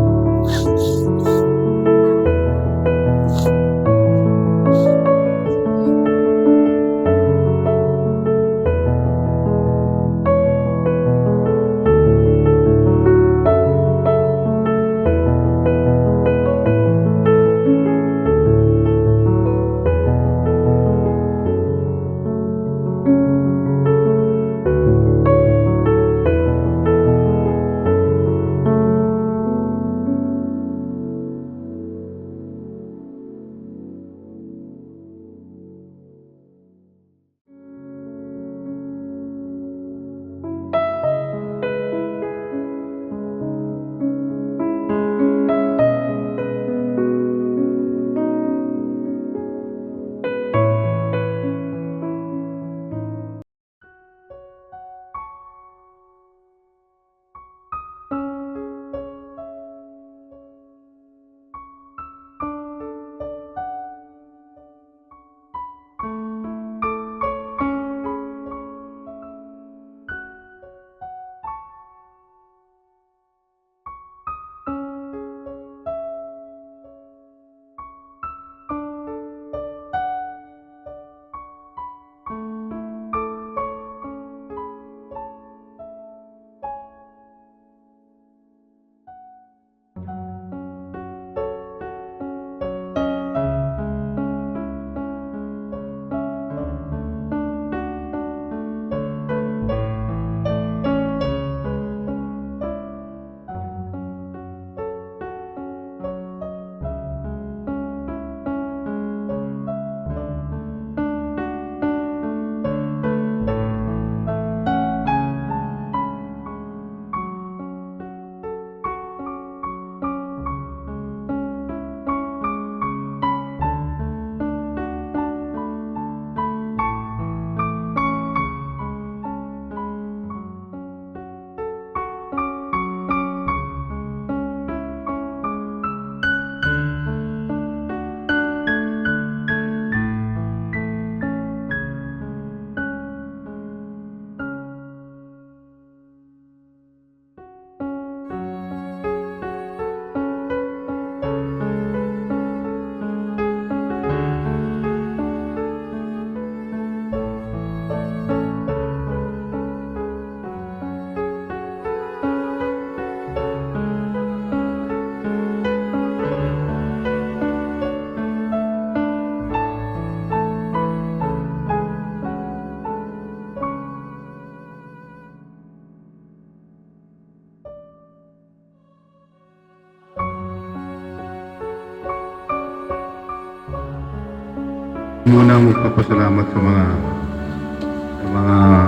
Muna magpapasalamat sa mga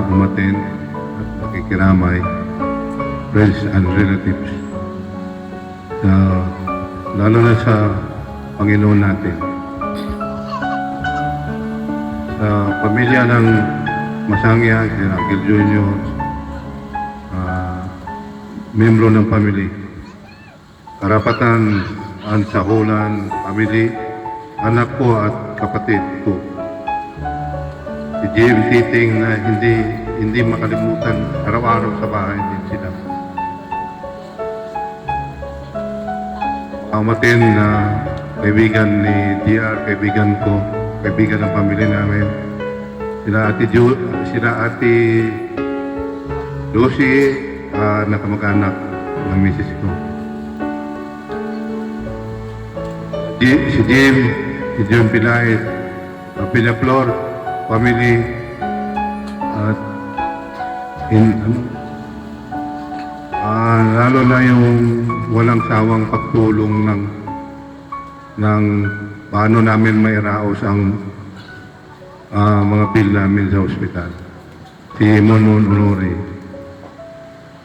umaten at nakikiramay, friends and relatives. Lalo na sa Panginoon natin. Sa pamilya ng Masangya, si Angel Jr., membro ng pamilya, Karapatan, Ansahulan, family, anak ko at kapatid ko. Si Jim Titing na hindi makalimutan, araw-araw sa bahay din sila. Umaten na kaibigan ni DR, kaibigan ko, kaibigan ng pamilya namin. Sila Ate Lucy, na kamag-anak ng misis ko. Si Jim Pilay, Pinaflor, family, at lalo na yung walang sawang pagtulong ng paano namin mairaos ang mga bill namin sa ospital. Si Monon Honore,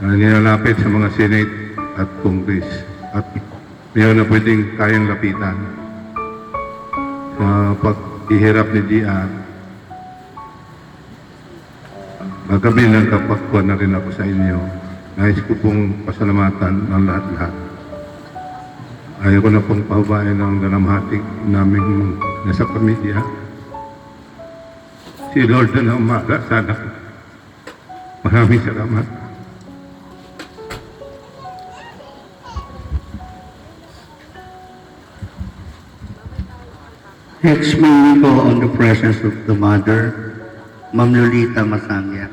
nilalapit sa mga Senate at Congress at mayroon na pwedeng kayang lapitan sa pag-ihirap ni DR. Magabi ng kapagkuhan na rin ako sa inyo. Nais ko pong pasalamatan ng lahat-lahat. Ayaw ko na pong pahubain ng dalamhatig namin nasa pamilya. Si Lord na umaga sana. Maraming salamat. Next, may we go on the presence of the Mother, Ma'am Lolita Masangya.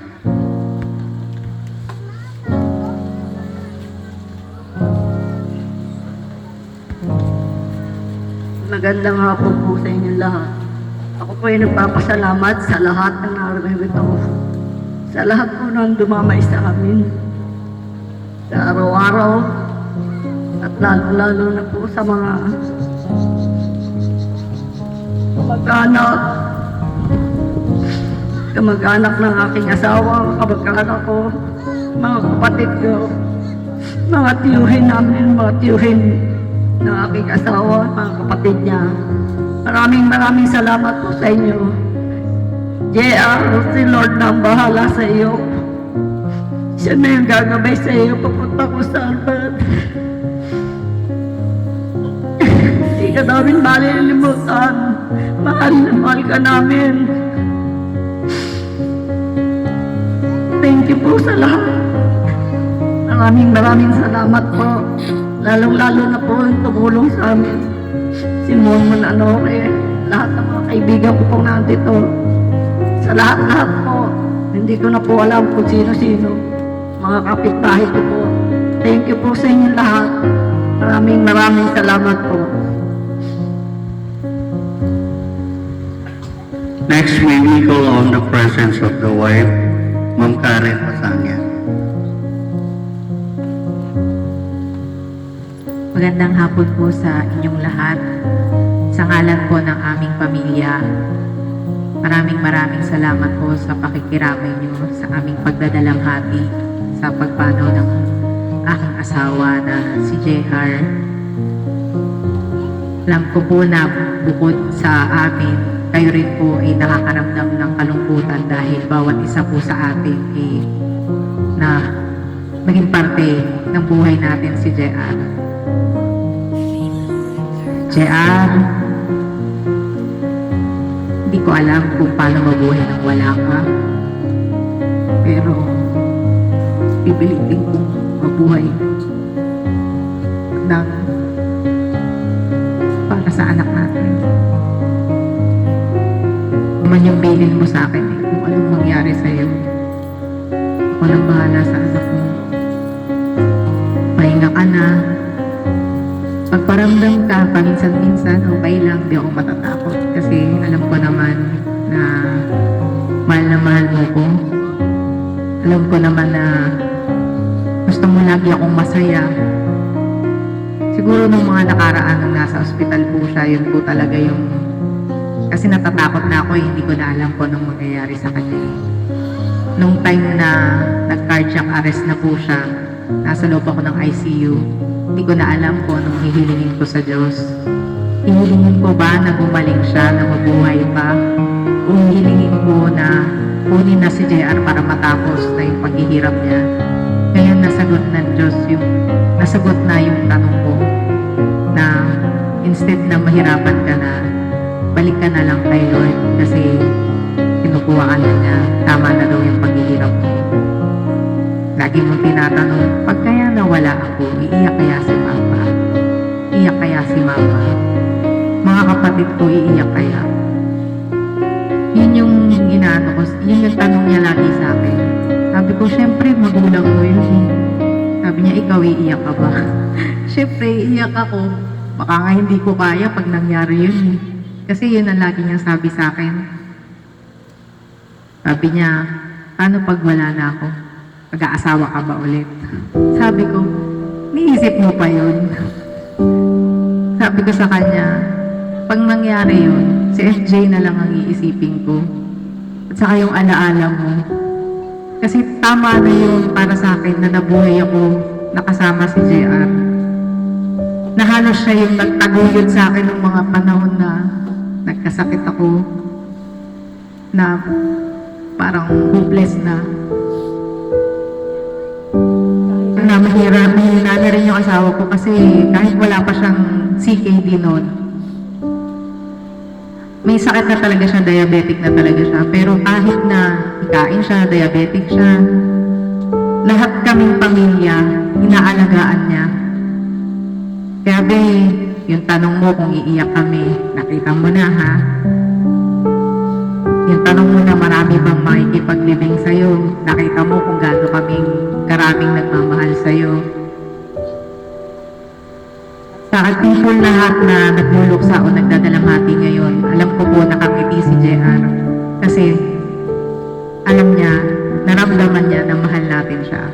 Magandang hapon po sa inyo lahat. Ako po ay nagpapasalamat sa lahat ng narito. Sa lahat po ng dumamay sa amin. Sa araw-araw. At lalo-lalo na po sa mga kamag-anak ng aking asawa, kamag-anak ko, mga kapatid ko, mga tiyuhin namin, mga tiyuhin ng aking asawa, mga kapatid niya. Maraming salamat po sa inyo. JR, si Lord na ang bahala sa iyo. Siya na yung gagabay sa iyo papunta ko sa Albert. Hindi ka namin malilimutan. Mahal na mahal ka namin. Thank you po sa lahat. Maraming salamat po. Lalong-lalo na po yung tumulong sa amin. Si Monmon Anore, lahat ng mga kaibigan ko pong nandito. Sa lahat-lahat po. Hindi ko na po alam kung sino-sino. Mga kapitbahay ko po. Thank you po sa inyo lahat. Maraming salamat po. Next, may we go on the presence of the wife, Ma'am Karen Masangya. Magandang hapon po sa inyong lahat. Sa ngalan po ng aming pamilya, maraming salamat po sa pakikiramay niyo sa aming pagdadalamhati sa pagpanaw ng aking asawa na si JR. Alam ko po na bukod sa amin, kayo rin po ay nakakaramdam ng kalungkutan dahil bawat isa po sa atin ay na maging parte ng buhay natin si JR. JR, hindi ko alam kung paano mabuhay nang wala ka. Pero, pipilitin kong mabuhay ng para sa anak natin. Naman yung bilin mo sa akin kung anong mangyari sa'yo. Ako nang bahala sa anak mo. Pahinga ka na. Pagparamdam ka, paminsan-minsan, okay lang, di ako matatakot. Kasi alam ko naman na mahal na mahal mo ko. Alam ko naman na gusto mo lagi akong masaya. Siguro nung mga nakaraan nung nasa ospital po siya, yun po talaga yung Kasi natatakot na ako, hindi ko na alam kung anong mangyayari sa kanya. Nung time na nag-cardiac arrest na po siya, nasa loob ako ng ICU, hindi ko na alam kung anong hihilingin ko sa Diyos. Hihilingin ko ba na gumaling siya, na mabuhay pa? O hihilingin ko na kunin na si JR para matapos na yung paghihirap niya? Kaya nasagot ng Diyos nasagot na yung tanong ko na instead na mahirapan ka na, balik ka na lang kay Lord kasi kinukuha ka na niya. Tama na daw yung paghihirap mo. Lagi mong tinatanong, pag kaya nawala ako, iiyak kaya si Papa? Iiyak kaya si Mama? Mga kapatid ko, iiyak kaya? Yun yung inaano ko, yun yung tanong niya lagi sa akin. Sabi ko, syempre magulang mo yun. Sabi niya, ikaw iiyak ka ba? Syempre, iiyak ako. Baka nga hindi ko kaya pag nangyari yun. Kasi yun ang lagi niyang sabi sa akin. Sabi niya, paano pag wala na ako? Mag-aasawa ka ba ulit? Sabi ko, niisip mo pa yun. Sabi ko sa kanya, pag nangyari yun, si FJ na lang ang iisipin ko. At saka yung alaala mo. Kasi tama na yun para sa akin na nabuhay ako nakasama si JR. Na halos siya yung nagtaguyod sa akin ng mga panahon na nagkasakit ako. Na parang hopeless na. Na mahina na rin yung asawa ko kasi kahit wala pa siyang CKD noon, may sakit na talaga siya, diabetic na talaga siya. Pero kahit na ikain siya, diabetic siya, lahat kaming pamilya, inaalagaan niya. Kaya yung tanong mo kung iiyak kami, nakita mo na ha? Yung tanong mo na marami bang makikipaglibing sa'yo, nakita mo kung gaano kaming karaming nagmamahal sa'yo. Sa people lahat na nagluluksa o nagdadalamhati ngayon, alam ko po nakangiti si JR. Kasi alam niya, naramdaman niya na mahal natin siya.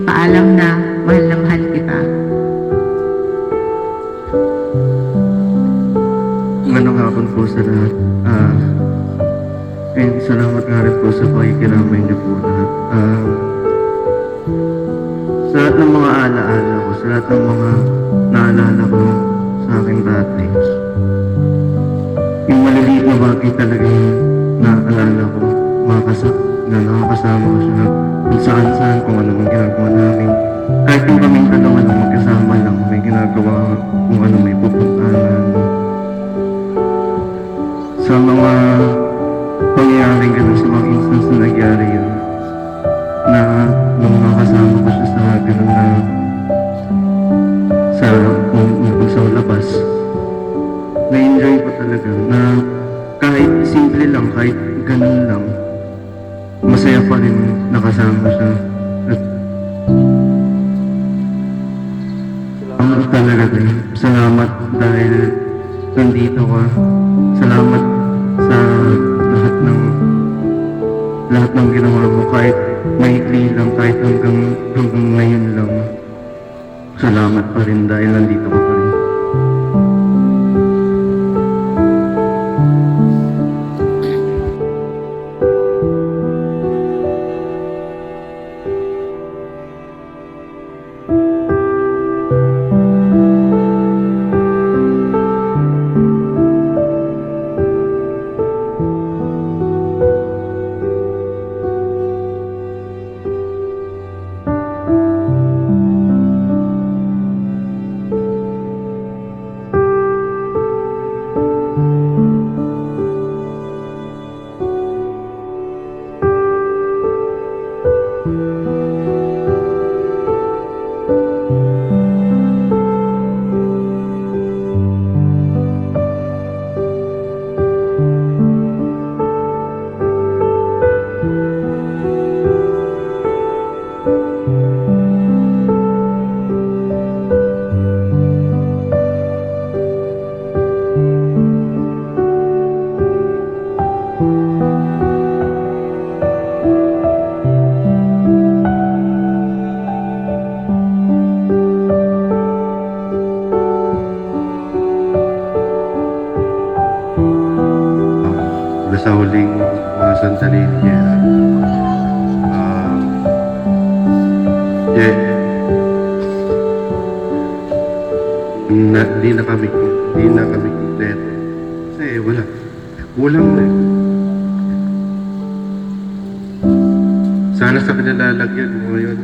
Paalam na, mahal kita. Magandang hapon po sa lahat. And salamat nga rin po sa pakikiramay niyo po lahat. Sa lahat ng mga alaala ko, sa lahat ng mga naalala ko sa aking dati, yung maliliit na bagay talaga yung naalala ko, na nakakasama ko siya kung saan-saan, kung ano mang ginagawa namin. Kahit yung kaming dalawa lang magkasama lang, may ginagawa kung ano may pupuntahan. Sa mga pangyayaring ganun, sa mga instance na nagyari yun, na nung nakasama ko siya sa ganun na sa labas, na-enjoy ko talaga na kahit simple lang, kahit ganun lang, masaya pa rin nakasama siya. At talaga din. Salamat dahil nandito ka. Salamat sa lahat ng ginawa mo, kahit maikli lang, kahit hanggang ngayon lang. Salamat pa rin dahil nandito ka pa rin. Lalo sa huling mga sandali niya. Di na kami kompleto. Kasi wala. Kulang na eh. Sana sa pinalalagyan mo ngayon.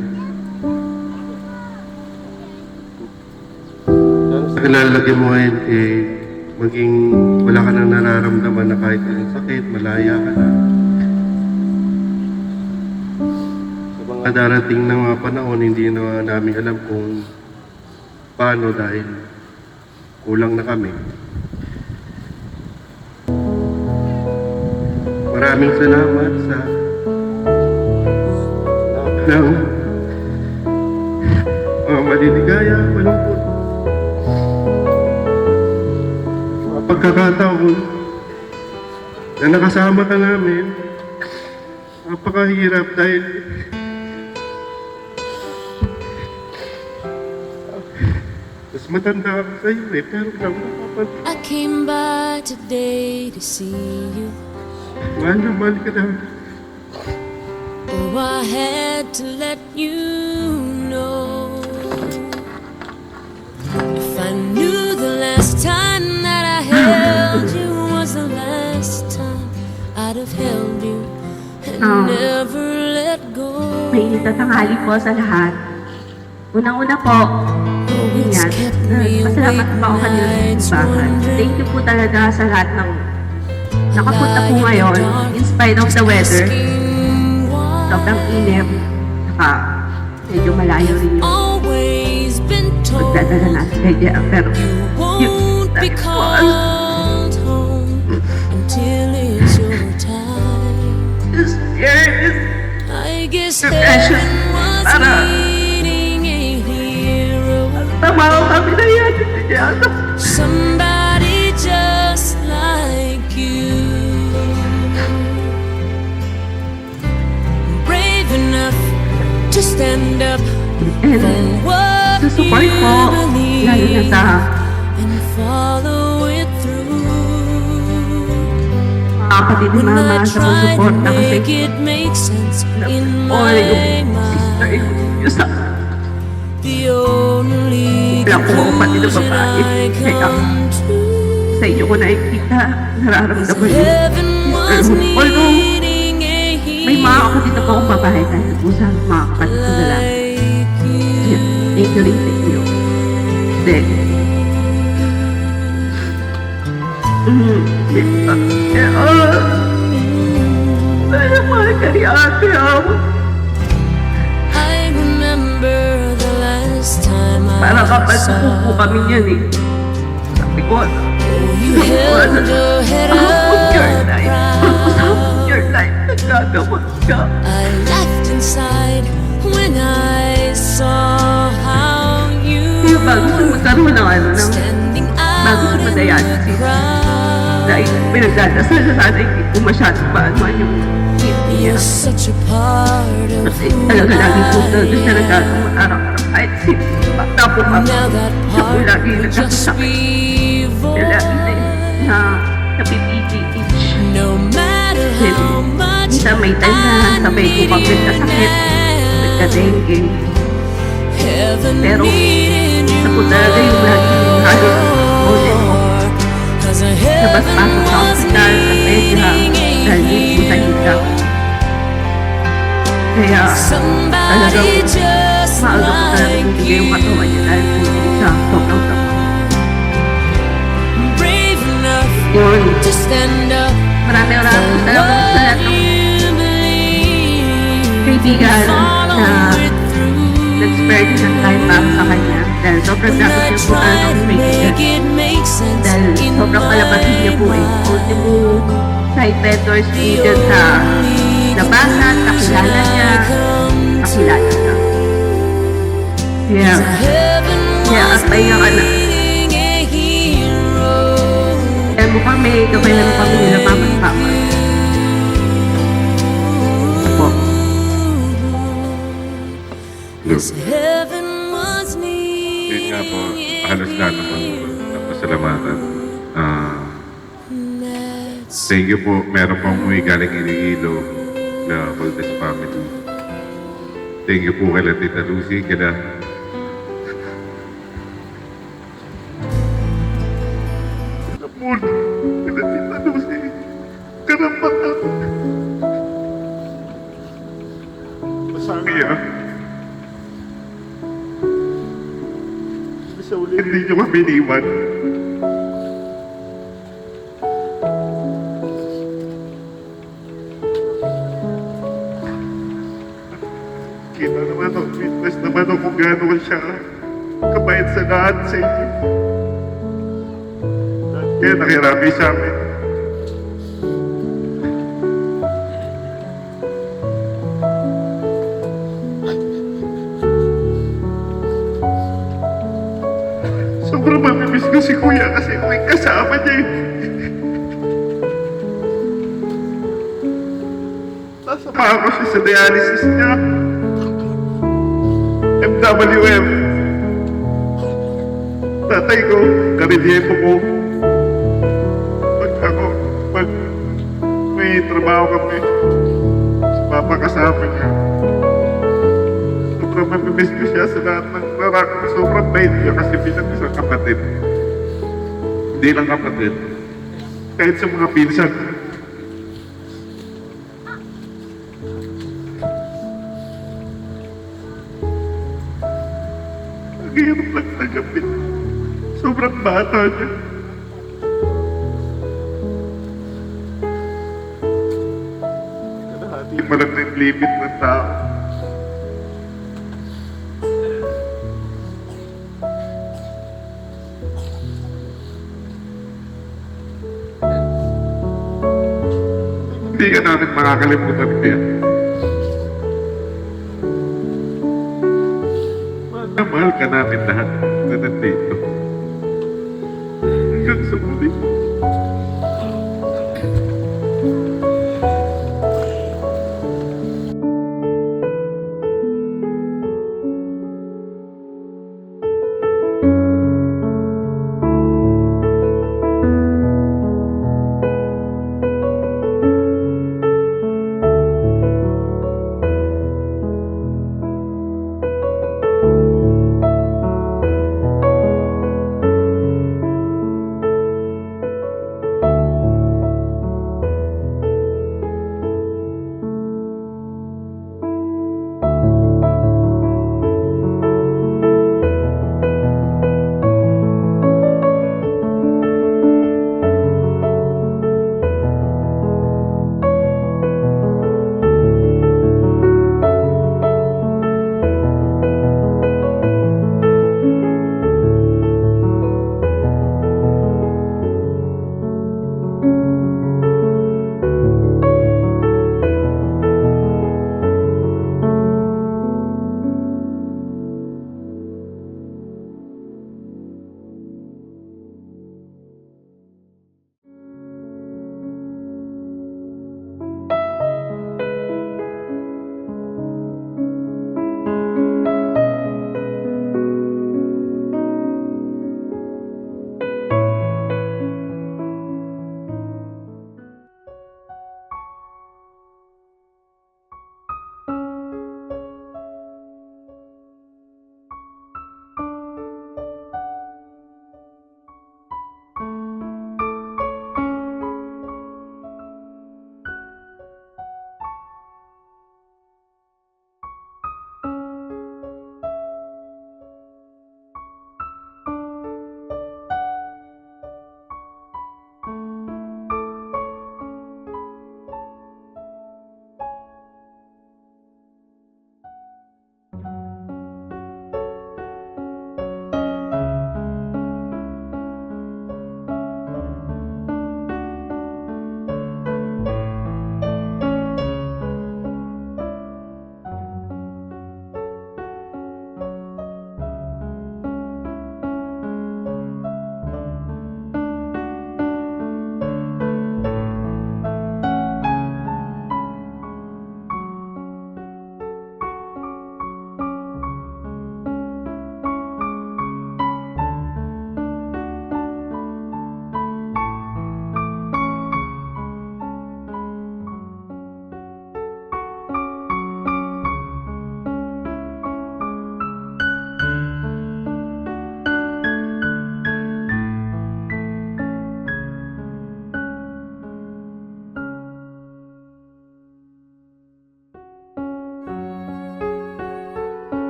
Sana sa pinalalagyan mo ngayon maging wala ka nang nararamdaman na kahit anong sakit, malaya ka na. Sa mga darating na mga panahon, hindi na namin alam kung paano dahil kulang na kami. Maraming salamat sa ng maliligaya, malungkot. Pagkakataon na nakasama ka namin, napakahirap dahil mas matanda ako sa iyo pero lang napapansin. I came by today to see you. Mahal na mahal ka na. Oh, I had to let you know. If I knew the last time that I held you was the last time I'd have held you and never let go. Mainit na tanghali po sa lahat. Unang-una po, ingat. Pasalamat po ako kanina sa simbahan. Thank you po talaga sa lahat ng nakapunta po ngayon in spite of the weather. Sobrang inip. Saka medyo malayo rin yung magdadala natin kaya. Pero yung sabi po, this year is depression. Para tama ko kami na yan. Somebody just like you, brave enough to stand up for what Sa support you po, lalo na believe sa and follow it through. mga kapatid ni When Mama I sa try to pag-support na kasi make it make sense in o my yung sister mind, yung sa the only Wala po kapatid na conclusion babae. I Kaya come to, sa inyo ko nakikita, nararamdaman yung heaven was sisterhood. Although needing a may mga kapatid na po akong babae dahil po sa mga kapatid ko na lang. like you. Thank you rin sa inyo. Then, mahal ka ni ate ako. I remember the last time I Para kapag saw po kami niyan eh. Sabi ko, you held your head put your up life. proud. Put your life. Nagagawa ka. I laughed inside when I saw how you Kaya bago sa magkaroon ng ano, ng standing bago sa out in the madialysis. crowd. Dahil pinagdadasal na sana hindi po masyadong paano yung kidney niya. You're such a part of Kasi who talaga lagi po I talaga siya nagkakaroon araw-araw. Kahit bata po pa. Now that Siya po part lagi will just nagkakasakit. be Siya lagi void. na napipiti-itch. No matter how much Minsan may time na sabay ko pang nagkasakit. Nagka-dengue. Heaven Pero needed isa you po talaga yung lagi halos ulit ko. more. 'Cause heaven Labas-pasok sa was hospital, sa pedya, needing dahil din po sa hita. Kaya somebody talagang just maaga po talagang like bibigay yung you, katawan niya dahil po sa sobrang sama. brave enough Yun, to stand up marami-marami po for talaga sa lahat what ng you believe, kaibigan follow na it through. nag-spare din ng time para sa kanya dahil sobrang When I dapat niya po try talagang to kaibigan. make it make sense Dahil in sobrang kalabatin niya po eh. my Ultimo mind, side vendors po the dyan sa only labasan, conclusion kakilala niya, I come to kakilala niya. Kaya, is heaven kaya was at pahinga ka na. needing a hero. Kaya mo kami, gabayan mo kami nila mama at papa. Po. Yes, heaven was Yun nga po, needing halos lahat naman po ng pasalamatan. that's Thank you po. Meron pang umuwi galing Iloilo na Valdez family. Thank you po kay Tita Lucy, kila Moon, kila Tita Lucy, karapatan. Masangya. Sa uli, hindi nyo kami iniwan. Kita naman ako, witness naman ako kung gano'n siya kabait sa lahat sa inyo. Kaya nakirami sa amin. Sobrang mamimiss ko si Kuya kasi ako yung kasama niya eh. Nasama ako siya sa dialysis niya. MWM. Tatay ko, karilyepo ko. Pag may trabaho kami, si Papa kasama niya. Sobrang mamimiss ko siya sa lahat ng larak. Sobrang bait niya kasi bilang isang kapatid. Hindi lang kapatid. Kahit sa mga pinsan. Ang hirap lang tanggapin. Sobrang bata niya. Kalahati pa lang ng limit ng tao. Hindi ka namin makakalimutan kaya. Mahal na mahal ka namin lahat na nandito. Hanggang sa muli.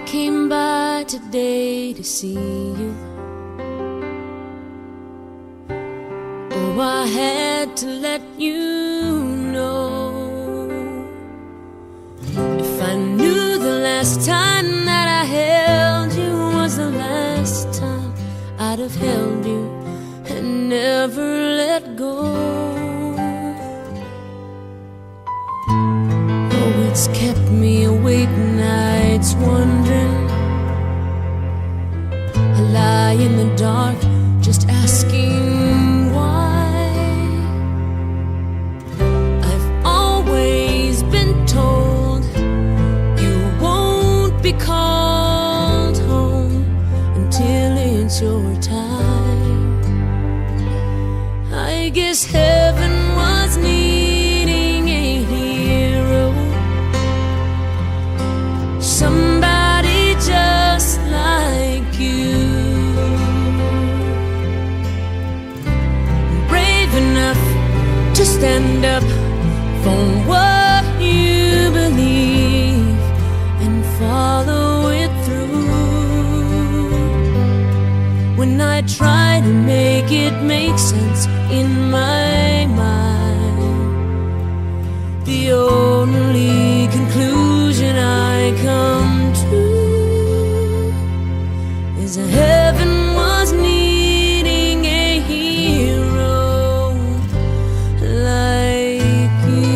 came by today to see you. Oh, I had to let you know. If I knew the last time that I held you was the last time, I'd have held you and never let go. Oh, it's kept me awake nights wondering. I lie in the dark just asking why. I've always been told you won't be called home until it's your time. I guess heaven was needing a hero, somebody just like you, brave enough to stand up for what you believe and follow it through. When I try to make it make sense in my mind, the only conclusion I come to is heaven was needing a hero like you.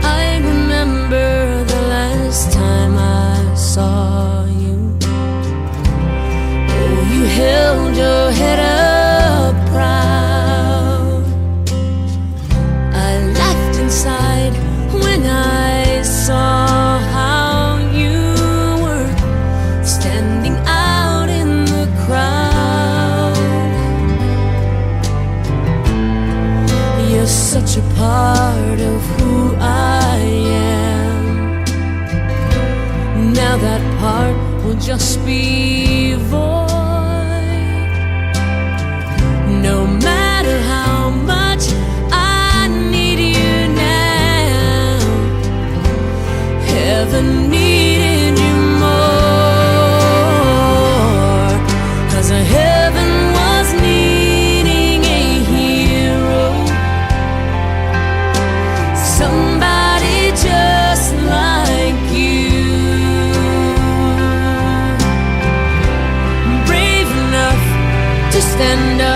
I remember the last time I saw you. Oh, you held your head up proud. I laughed inside when I saw how you were standing out in the crowd. You're such a part of who I am. Now that part will just be void. No matter how much I need you now, heaven needed you more. 'Cause heaven was needing a hero, somebody just like you, brave enough to stand up